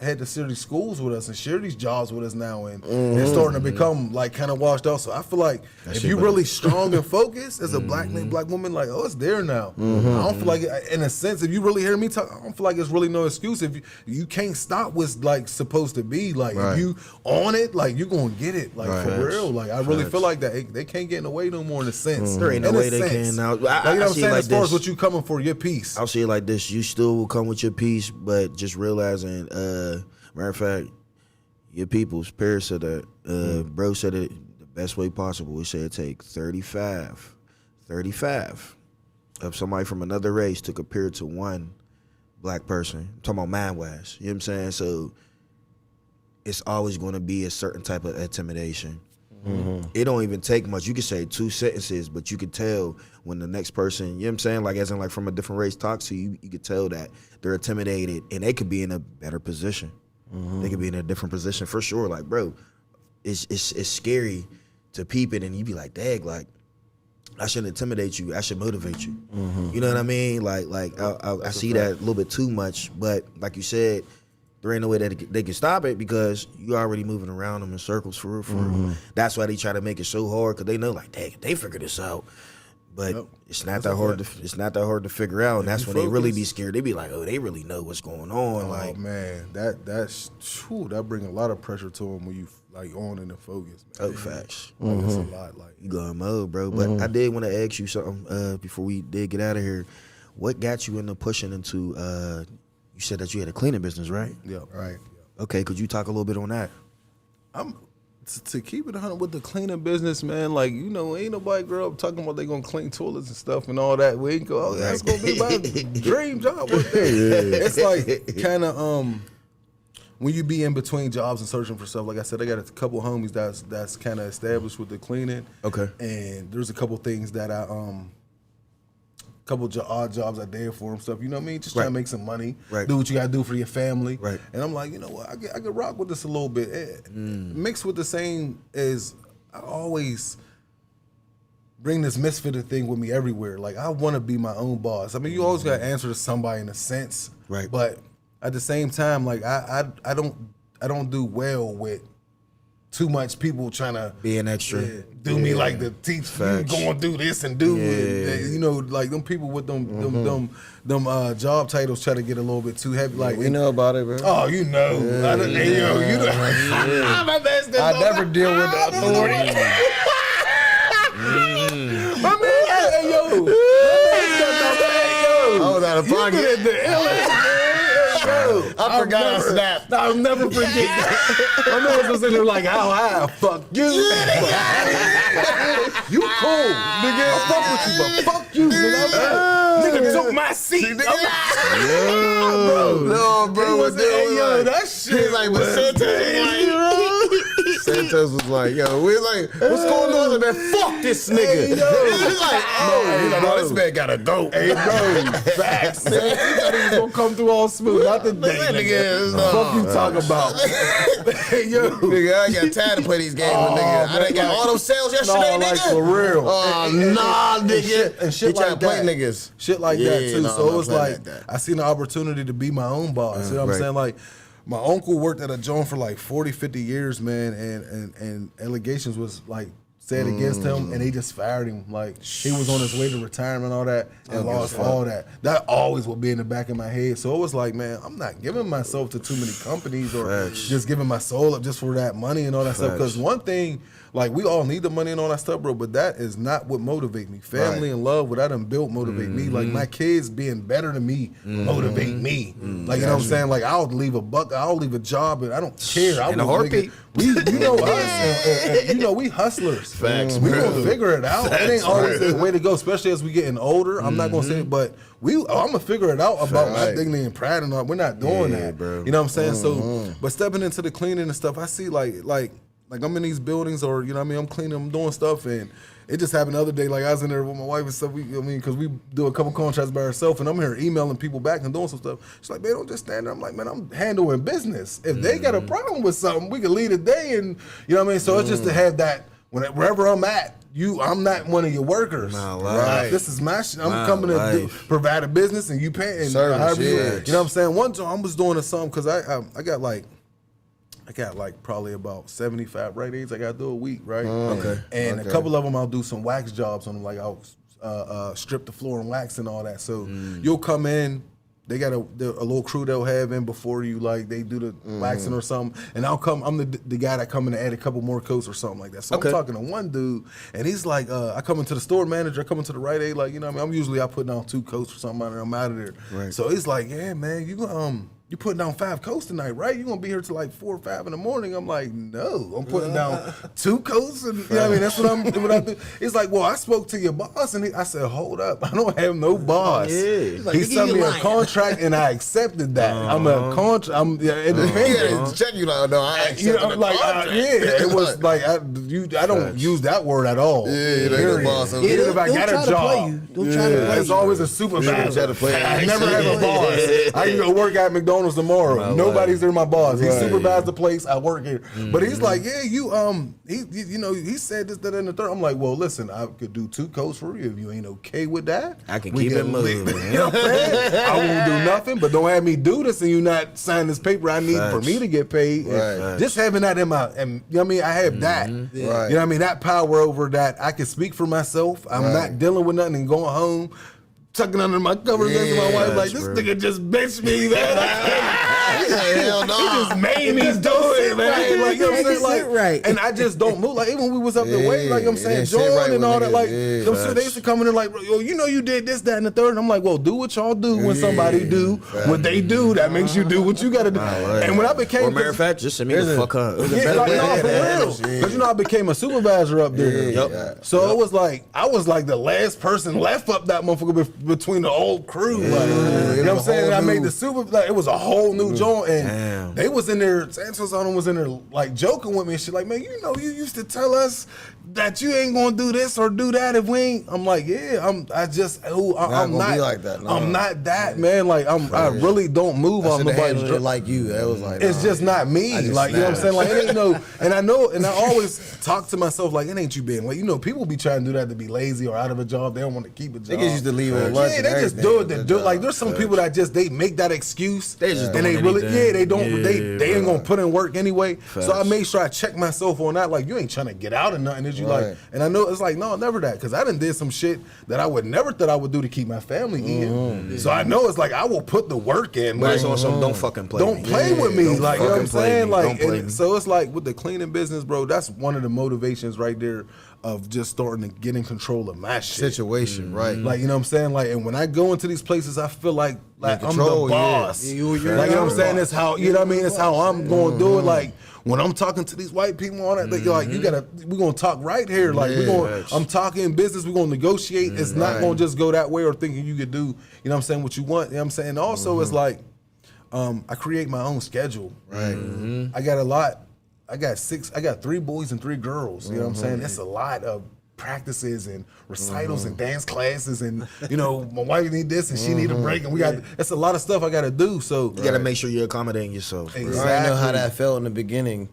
had to share these schools with us and share these jobs with us now, and it's starting to become like kind of washed out. So I feel like if you really strong and focused as a black woman, like it's there now. I don't feel like, in a sense, if you really hear me talk, I don't feel like it's really no excuse. If you can't stop what's like supposed to be, like if you on it, like you gonna get it, like for real. Like I really feel like that they can't get in the way no more in a sense. There ain't no way they can now. Like, you know what I'm saying? Like as far this. as what you coming for, your piece. I'll say it like this: you still will come with your piece, but just realizing, matter of fact, your people's Paris said that. Bro said it the best way possible. He said it take 35 of somebody from another race to compare to one black person. I'm talking about mind-wise. You know what I'm saying? So it's always going to be a certain type of intimidation. It don't even take much. You could say 2 sentences, but you could tell when the next person, you know what I'm saying, like as in like from a different race talks to you, you could tell that they're intimidated and they could be in a better position. They could be in a different position for sure. Like, bro, it's scary to peep it and you be like, dang, like I shouldn't intimidate you. I should motivate you. You know what I mean? Like I see that a little bit too much, but like you said, there ain't no way that they can stop it because you already moving around them in circles for real. That's why they try to make it so hard because they know, like, dang, they figure this out. But it's not that hard. It's not that hard to figure out, and that's when they really be scared. They be like, oh, they really know what's going on. Oh like, man, that bring a lot of pressure to them when you like on and focus. Man. Oh, facts. Like, it's a lot. Like You going mode, bro. But I did want to ask you something before we did get out of here. What got you into pushing into? You said that you had a cleaning business, right? Yeah. Right. Okay. Could you talk a little bit on that? To keep it 100 with the cleaning business, man, like, you know, ain't nobody grow up talking about they gonna clean toilets and stuff and all that. We ain't go, oh, that's gonna be my dream job. It's like kind of when you be in between jobs and searching for stuff. Like I said, I got a couple homies that's kind of established with the cleaning. Okay. And there's a couple things that I couple odd jobs I did for them, stuff, you know what I mean? Just trying to make some money, do what you gotta do for your family. Right. And I'm like, you know what, I could rock with this a little bit. Mixed with the same is I always bring this misfitted thing with me everywhere. Like I wanna be my own boss. I mean, you always gotta answer to somebody in a sense. Right. But at the same time, like I don't do well with too much people trying to be an extra, do me like the teach. Facts. You going do this and do it. You know, like them people with them job titles try to get a little bit too heavy. Like we know about it, bro. Oh, you know, I never deal with the authority. My man, hey yo, I was out of pocket. I forgot I snapped. I'll never forget that. My man was sitting there like, how high? Fuck you. You cool, nigga. I fuck with you, but fuck you, nigga. Nigga took my seat. Bro. That shit. He's like, but Santos was like, yo, we're like, what's going on? Man, fuck this nigga. He's like, no, this man got a dope. Hey, bro, facts. Man, he thought he was gonna come through all smooth. Not today, nigga. Fuck you talking about? Hey, yo, nigga, I got tired of playing these games with nigga. I done got all those sales yesterday, nigga. Like for real. Nah, nigga. And shit like that. Niggas. Shit like that too. So it was like I seen the opportunity to be my own boss. You know what I'm saying? Like my uncle worked at a joint for like 40, 50 years, man, and allegations was like said against him, and they just fired him. Like he was on his way to retirement, all that, and lost all that. That always would be in the back of my head. So it was like, man, I'm not giving myself to too many companies or just giving my soul up just for that money and all that stuff. Because one thing, like we all need the money and all that stuff, bro, but that is not what motivate me. Family and love, what I done built motivate me. Like my kids being better than me motivate me. Like you know what I'm saying? Like I'll leave a job, and I don't care. In a heartbeat. You know us, you know we hustlers. Facts. We gonna figure it out. It ain't always the way to go, especially as we getting older. I'm not gonna say it, but I'm gonna figure it out about my dignity and pride and all. We're not doing that, bro. You know what I'm saying? So, but stepping into the cleaning and stuff, I see like I'm in these buildings, or you know what I mean, I'm cleaning, I'm doing stuff, and it just happened the other day. Like I was in there with my wife and stuff. Because we do a couple contracts by ourselves, and I'm here emailing people back and doing some stuff. She's like, man, don't just stand there. I'm like, man, I'm handling business. If they got a problem with something, we can leave today, and you know what I mean. So it's just to have that. wherever I'm at, I'm not one of your workers. Nah, right? This is my shit. I'm coming to provide a business and you pay and Service, you know what I'm saying? One time I was doing something because I got like probably about 75 Rite Aids I got to do a week, right? Okay. And a couple of them I'll do some wax jobs on them, like I'll strip the floor and wax and all that. So you'll come in. They got a little crew they'll have in before you, like they do the waxing or something, and I'm the guy that come in to add a couple more coats or something like that. So I'm talking to one dude, and he's like, I come into the store manager, I come into the Rite Aid, like, you know what I mean? I put down 2 coats or something, and I'm out of there. Right. So he's like, yeah, man, you putting down 5 coats tonight, right? You gonna be here till like 4 or 5 in the morning? I'm like, no, I'm putting down 2 coats, and you know what I mean? That's what I do. He's like, well, I spoke to your boss, and I said, hold up, I don't have no boss. He sent me a contract, and I accepted that. I'm a contract. I'm independent. Check you like, no, I accepted it was like I don't use that word at all. Yeah, they the boss. If I got a job, Don't try to play it's you. always a supervisor. I never have a boss. Yeah. I can go work at McDonald's tomorrow. Nobody's there my boss. He supervised the place. I work here. But he's like, yeah, he said this, that, and the third. I'm like, well, listen, I could do 2 coats for you if you ain't okay with that. I can keep it moving. You know what I'm saying? I won't do nothing, but don't have me do this and you not sign this paper I need for me to get paid. Right. Just having that in my, and you know what I mean? I have that. Right. You know what I mean? That power over that. I can speak for myself. I'm not dealing with nothing and going home, tucking under my covers next to my wife like, this nigga just benched me, man. Hell no. He just made me do it, man. Right. Like, you know what I'm saying? Sit right. And I just don't move. Like, even when we was up the way, like, you know what I'm saying, John and all that, like, you know what I'm saying? They used to come in and like, yo, you know you did this, that, and the third. And I'm like, well, do what y'all do when somebody do what they do. That makes you do what you got to do. And when I became... Or matter of fact, just send me the fuck up. Yeah, like, no, for real. Because, you know, I became a supervisor up there. So it was like, I was like the last person left up that motherfucker between the old crew. Like, you know what I'm saying? And I made the super, like, it was a whole new joint. And they was in there, Santos on them was in there like joking with me and shit. Like, man, you know, you used to tell us that you ain't gonna do this or do that if we ain't. I'm like, yeah, I'm not be like that. No. I'm not that, man. Like, I really don't move on nobody's like you. That was like, it's just not me. Like, you know what I'm saying? Like, it ain't no, and I know, and I always talk to myself like, it ain't you being like, you know, people be trying to do that to be lazy or out of a job. They don't want to keep a job. Niggas used to leave on lunch. Yeah, they just do it. They do it. Like, there's some people that they make that excuse. They just and they really, they don't, they ain't gonna put in work anyway. So I made sure I check myself on that. Like, you ain't trying to get out of nothing, is you? Like, and I know it's like, no, never that, because I done did some shit that I would never thought I would do to keep my family eating. So I know it's like I will put the work in. But like, it's also don't fucking play. Don't play with me. Like, you know what I'm saying? Like, and so it's like with the cleaning business, bro. That's one of the motivations right there of just starting to get in control of my shit. Situation, right? Like, you know what I'm saying? Like, and when I go into these places, I feel like I'm the boss. You're like, you know what I'm saying? It's how, you know what I mean? It's how I'm going to do it. Like, when I'm talking to these white people on it, like, we're gonna talk right here. Like, I'm talking business, we're gonna negotiate. It's not gonna just go that way or thinking you could do, you know what I'm saying, what you want. You know what I'm saying? Also, it's like, I create my own schedule. Right. I got a lot. I got 3 boys and 3 girls. You know what I'm saying? That's a lot of practices and recitals and dance classes, and you know, my wife need this and she need a break, and we got that's a lot of stuff I got to do. So you got to make sure you're accommodating yourself. Exactly. I know how that felt in the beginning.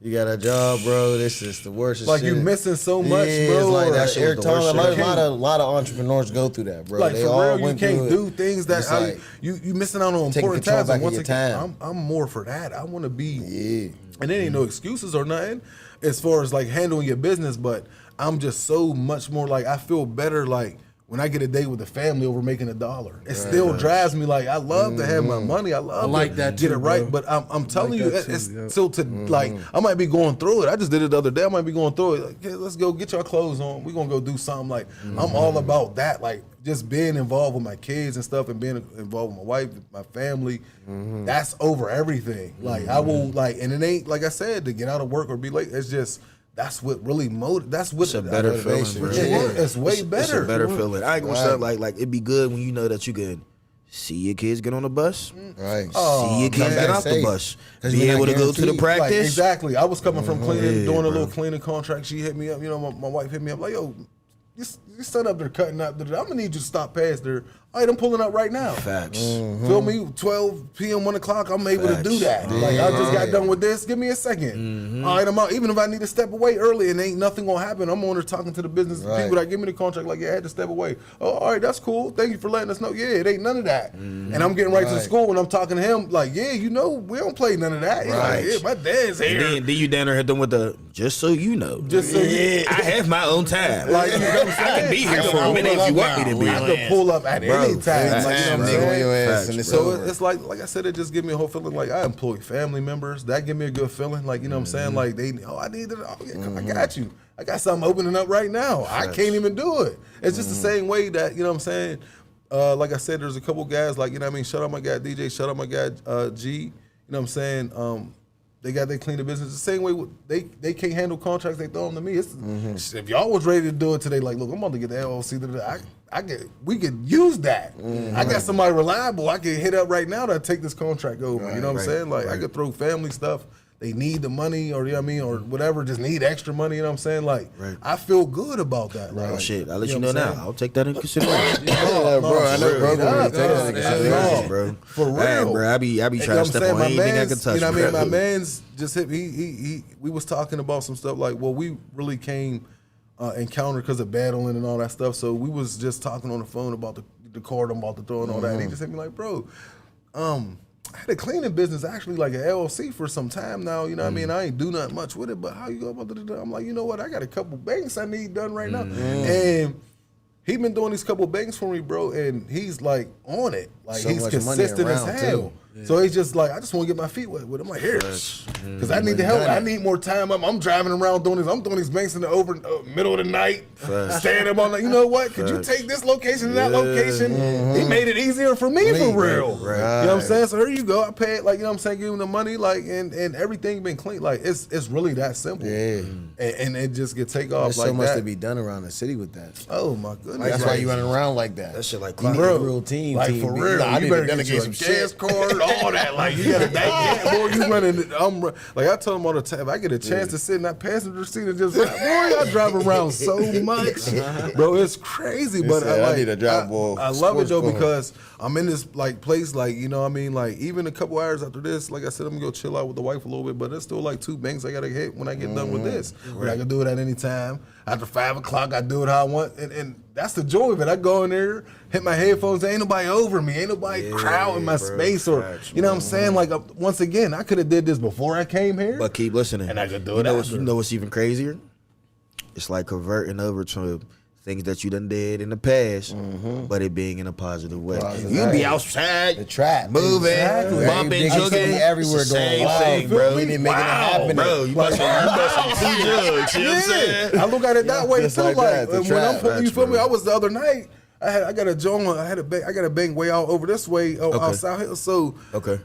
You got a job, bro. This is the worst. Like, shit. you missing so much, bro. It's like that shit was the worst airtime. shit. A lot of entrepreneurs go through that, bro. Like, they for all real, you went can't through do it. things that It's like, you missing out on take important control times. back And once of your again, time. I'm more for that. I want to be, Yeah. and there ain't no excuses or nothing as far as like handling your business, but I'm just so much more like, I feel better like when I get a date with the family over making $1. It still drives me. Like, I love to have my money. I love like to that get too, it right. bro. But I'm telling like you, that too, it's yeah. still to like, I might be going through it. I just did it the other day. I might be going through it. Like, hey, let's go get your clothes on. We're going to go do something. Like, I'm all about that. Like, just being involved with my kids and stuff and being involved with my wife, my family. That's over everything. Like, I will, like, and it ain't, like I said, to get out of work or be late. It's just, that's what really that's what It's a better feeling, bro. It's way better. It's a better feeling. I ain't gonna say like it'd be good when you know that you can see your kids get on the bus, Right. see your kids get off the bus, be able to go to the guaranteed. practice. Like, exactly. I was coming from cleaning, doing a little cleaning contract. She hit me up. You know, my wife hit me up like, yo, you set up there cutting up. I'm gonna need you to stop past there. All right, I'm pulling up right now. Facts. Feel me? 12 p.m., 1 o'clock, I'm able to do that. Like, I just got done with this. Give me a second. All right, I'm out. Even if I need to step away early and ain't nothing gonna happen, I'm on there talking to the business people that give me the contract. Like, yeah, I had to step away. Oh, all right, that's cool. Thank you for letting us know. Yeah, it ain't none of that. And I'm getting right to the school and I'm talking to him. Like, yeah, you know, we don't play none of that. He's like, yeah, my dad's here. And then you down there hit them with the just so you know. Just so I have my own time. Like, you know what I'm saying? I can be here for a minute if you want me to be. I could pull up at any time. Like, you know what I'm saying? Your ass and So it's like I said, it just give me a whole feeling like I employ family members. That give me a good feeling. Like, you know what I'm saying? Like I need it. Oh, yeah, I got you. I got something opening up right now. I can't even do it. It's just the same way that, you know what I'm saying? Like I said, there's a couple guys like, you know what I mean? Shout out my guy DJ, shout out my guy G. You know what I'm saying? They clean the business the same way they can't handle contracts. They throw them to me. If y'all was ready to do it today, like, look, I'm about to get the LLC today. We could use that. I got somebody reliable. I can hit up right now to take this contract over. You know what I'm saying? Like, I could throw family stuff. They need the money, or you know what I mean, or whatever. Just need extra money. You know what I'm saying? Like, I feel good about that. Like, Oh shit! I'll let you know now. I'll take that into consideration. bro, I know, bro. Take that into consideration, bro. For real, Hey, bro. I be trying to step on anything I can touch. You know what I mean? bro. My man's just hit. We was talking about some stuff like, well, we really came encountered because of battling and all that stuff. So we was just talking on the phone about the card I'm about to throw and all that. And he just hit me like, bro, I had a cleaning business actually, like an LLC for some time now. You know what I mean? I ain't do nothing much with it, but how you go about it? I'm like, you know what? I got a couple banks I need done right now. And he been doing these couple banks for me, bro, and he's like on it. Like, So he's much money consistent as around, hell. too. So he's just like, I just want to get my feet wet with him. I'm like, here, because I need the help. I need more time. I'm driving around doing this. I'm doing these banks in the middle of the night, staying up on like, you know what? Could you take this location and that location? He made it easier for me for real. You know what I'm saying? So here you go. I paid, like, you know what I'm saying, give him the money, like, and everything been clean. Like, it's really that simple. Yeah. And it just get take off There's like so much that. to be done around the city with that. Oh my goodness. That's why you running around like that. That shit like You need Bro, a real team. like, team for beat. real, I you need better to get delegate you a some gas shit. card, all that. Like, you gotta boy, you running. Like, I tell them all the time, if I get a chance to sit in that passenger seat and just, boy, I drive around so much, bro. It's crazy, but said, I I need a drive ball I love it sports though car. because I'm in this like place, like, you know what I mean, like, even a couple hours after this, like I said, I'm gonna go chill out with the wife a little bit, but there's still like 2 banks I gotta hit when I get done with this. But I can do it at any time. After 5 o'clock, I do it how I want, and that's the joy of it. I go in there, hit my headphones, ain't nobody over me, ain't nobody crowding my space, or you know what I'm saying. Like, once again, I could have did this before I came here, But keep listening. and I could do You it know, after. you know what's even crazier? It's like converting over to things that you done did in the past, but it being in a positive way. You be outside, The trap. moving, Exactly. bumping, Niggas jugging, be everywhere it's the going same wild. thing, bro. We didn't make it happen. Bro, you busting 2 jugs, you know what I'm saying? I look at it that way just too. like Like, that, the when I'm trap. putting, you feel me? bro. I was the other night. I got a joint. I got a bank way out over this way out South Hill. So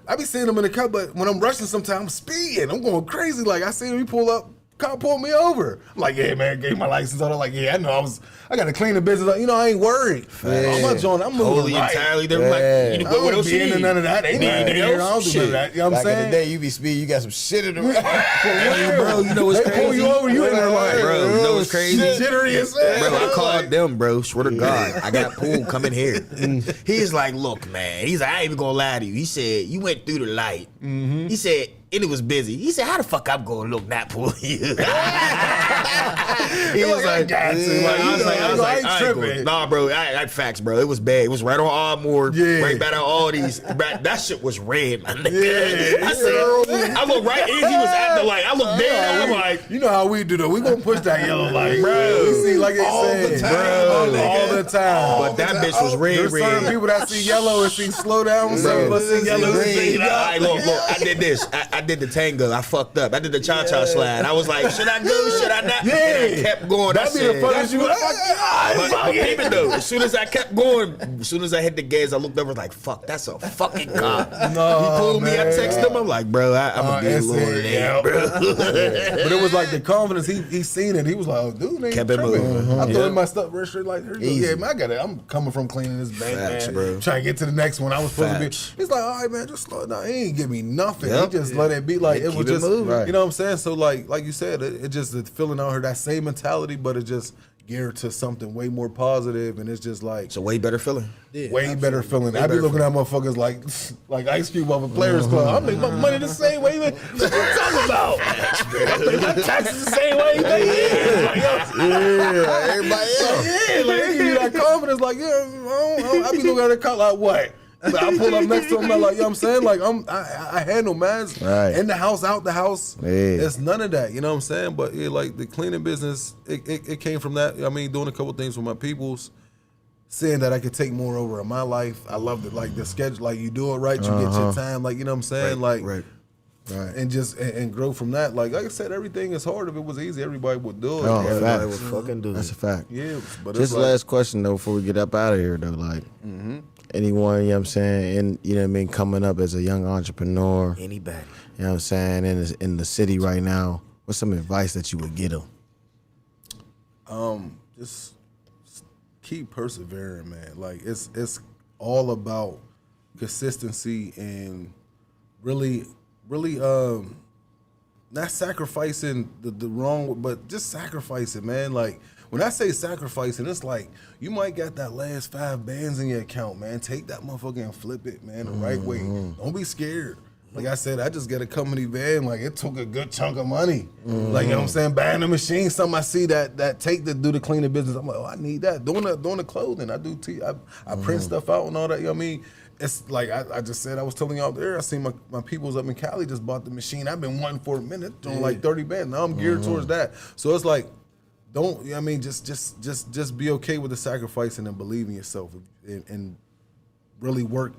I be seeing them in the cut, but when I'm rushing, sometimes I'm speeding. I'm going crazy. Like, I see him, he pull up. Cop pulled me over. I'm like, yeah, man, gave my license on. I'm like, yeah, I know I got to clean the business. You know, I ain't worried. I'm not joining. I'm moving Totally right. entirely different. Like, you I know, what don't else be you into need? none of that. Ain't nothing here. I don't do none of that. You know what I'm Back in saying? the day, you be speed, you got some shit in the Hey, bro, you know what's They pull crazy? you over, you in there like, Bro, you know what's crazy? jittery as hell. Bro, I called them, bro. Swear to God, I got pulled coming here. He's like, look, man. He's like, I ain't even gonna lie to you. He said, you went through the light. He said, and it was busy. He said, how the fuck I'm gonna look not pull you? He was like, got to. I was like, I ain't I ain't tripping. going. Nah, bro, I facts, bro. It was bad. It was right on Ardmore, right back on all these. That shit was red, my nigga. I said, I looked right in. He was at the light. I looked there. I'm like, you know how we do though. We gonna push that yellow light, Bro. We see like they All said, the time, bro, all the time. but that bitch was There's certain red. people that see yellow and see slow down. Some of us see yellow and see All right, look, I did this. I did the tango. I fucked up. I did the cha-cha slide. I was like, should I go? Should I not? Yeah. And I kept going. That'd be the funniest you. But peep it though. As soon as I kept going, as soon as I hit the gas, I looked over like, fuck, that's a fucking cop. No, He pulled me. I man. texted him. I'm like, bro, I'm gonna be a that's little it, late, yeah. bro. But it was like the confidence. He seen it. He was like, oh, dude, ain't Kept it tripping. moving. I threw Yeah. in my stuff real straight like, here you go. Easy. Yeah, man, I'm coming from cleaning this bank, Facts, man. bro. Trying to get to the next one. I was supposed Facts. to be. He's like, all right, man, just slow it down. He ain't give me nothing. Yep. He just let it be. Like, it was Keep it just, moving. you know what I'm saying? So like you said, it just the feeling out here, that same mentality, but it just geared to something way more positive, and it's just like It's a way better feeling. way better feeling. I be looking at motherfuckers like Ice Cube off a Players Club. I make my money the same way. Man. What you talking about? I pay my taxes the same way. Everybody else. Yeah, like they give you that confidence. Like, I be looking at the car like, what? Like, I pull up next to him, I'm like, you know what I'm saying? Like, I handle mans in the house, out the house. Yeah. It's none of that, you know what I'm saying? But yeah, like the cleaning business, it came from that. I mean, doing a couple things with my peoples, seeing that I could take more over in my life. I loved it, like the schedule, like you do it right, you get your time, like, you know what I'm saying? Right. And just and grow from that. Like I said, everything is hard. If it was easy, everybody would do it. Oh, Everybody facts. would fucking do That's it. a fact. Yeah, but Just it's like, last question though, before we get up out of here though, like anyone, you know what I'm saying, and you know what I mean, coming up as a young entrepreneur, Anybody. you know what I'm saying, in the city right now, what's some advice that you would give them? just keep persevering, man. Like it's all about consistency and really not sacrificing the wrong, but just sacrificing, man. Like when I say sacrificing, it's like you might got that last 5 bands in your account, man. Take that motherfucker and flip it, man, the right way. Don't be scared. Like I said, I just got a company van. Like it took a good chunk of money. Like, you know what I'm saying? Buying a machine, something I see that take to do the cleaning business. I'm like, oh, I need that. Doing the clothing. I do I print stuff out and all that. You know what I mean? It's like I just said, I was telling y'all there, I seen my peoples up in Cali just bought the machine. I've been wanting for a minute, doing like 30 bands. Now I'm geared towards that. So it's like, don't, you know what I mean, just be okay with the sacrificing and believe in yourself and really work.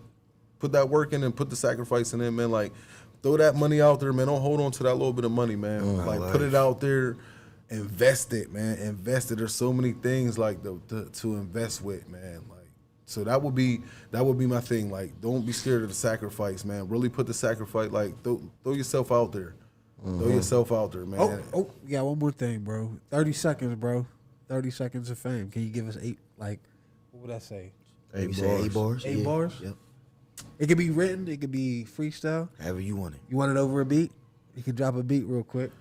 Put that work in and put the sacrifice in, man. Like, throw that money out there, man. Don't hold on to that little bit of money, man. Like, put it out there, invest it, man. Invest it. There's so many things like to invest with, man. Like, so that would be my thing. Like, don't be scared of the sacrifice, man. Really put the sacrifice. Like, throw yourself out there. Throw yourself out there, man. Oh, yeah, one more thing, bro. 30 seconds, bro. 30 seconds of fame. Can you give us 8, like, what would I say? 8 bars. 8 bars? 8 Yeah. bars? Yep. It could be written. It could be freestyle. However you want it. You want it over a beat? You can drop a beat real quick.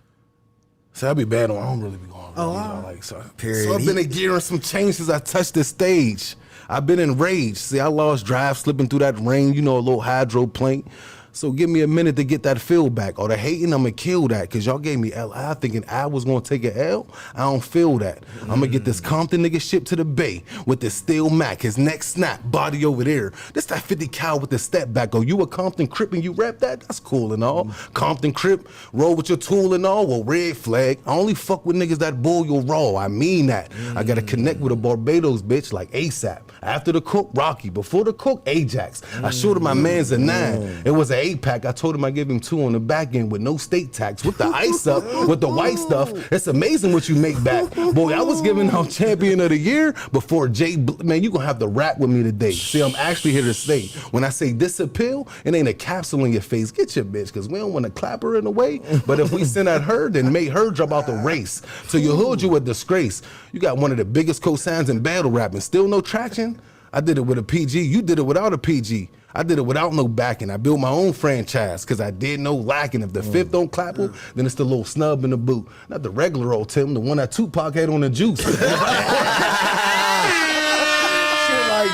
So I be bad on. I don't really be going. Like so. Period. So I've been in gear and some change since I touched the stage. I've been enraged. See, I lost drive slipping through that rain. You know, a little hydroplane. So give me a minute to get that feel back. Or the hating, I'm going to kill that. Because y'all gave me LI thinking I was going to take an L. I don't feel that. I'm going to get this Compton nigga shipped to the Bay with this steel Mac. His neck snap, body over there. This that 50 cal with the step back. Oh, you a Compton Crip and you rap that? That's cool and all. Compton Crip, roll with your tool and all. Well, red flag. I only fuck with niggas that bull your raw. I mean that. I got to connect with a Barbados bitch like ASAP. After the cook, Rocky. Before the cook, Ajax. I showed him my man's a 9. It was an 8-pack. I told him I give him 2 on the back end with no state tax. With the ice up, with the white stuff. It's amazing what you make back. Boy, I was giving out champion of the year before Jay. Man, you gonna have to rap with me today. See, I'm actually here to say, when I say disappeal, it ain't a capsule in your face. Get your bitch, because we don't want to clap her in the way. But if we send at her, then make her drop out the race. So your hood, you a disgrace. You got one of the biggest cosigns in battle rapping. Still no traction? I did it with a PG. You did it without a PG. I did it without no backing. I built my own franchise because I did no lacking. If the fifth don't clap her, then it's the little snub in the boot. Not the regular old Tim, the one that Tupac had on the juice. Shit like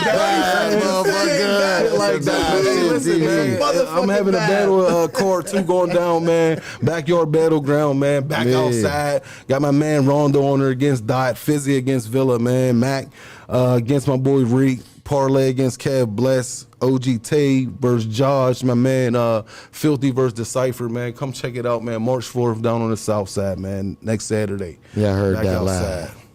that. Hey, listen, man. I'm having a battle card 2 going down, man. Backyard battleground, man. Back outside. Got my man Rondo on there against Dot. Fizzy against Villa, man. Mac against my boy Reek. Parlay against Kev Bless. OG Tay versus Josh. My man Filthy versus Decipher, man. Come check it out, man. March 4th down on the south side, man. Next Saturday. Yeah, I heard Back that outside. live.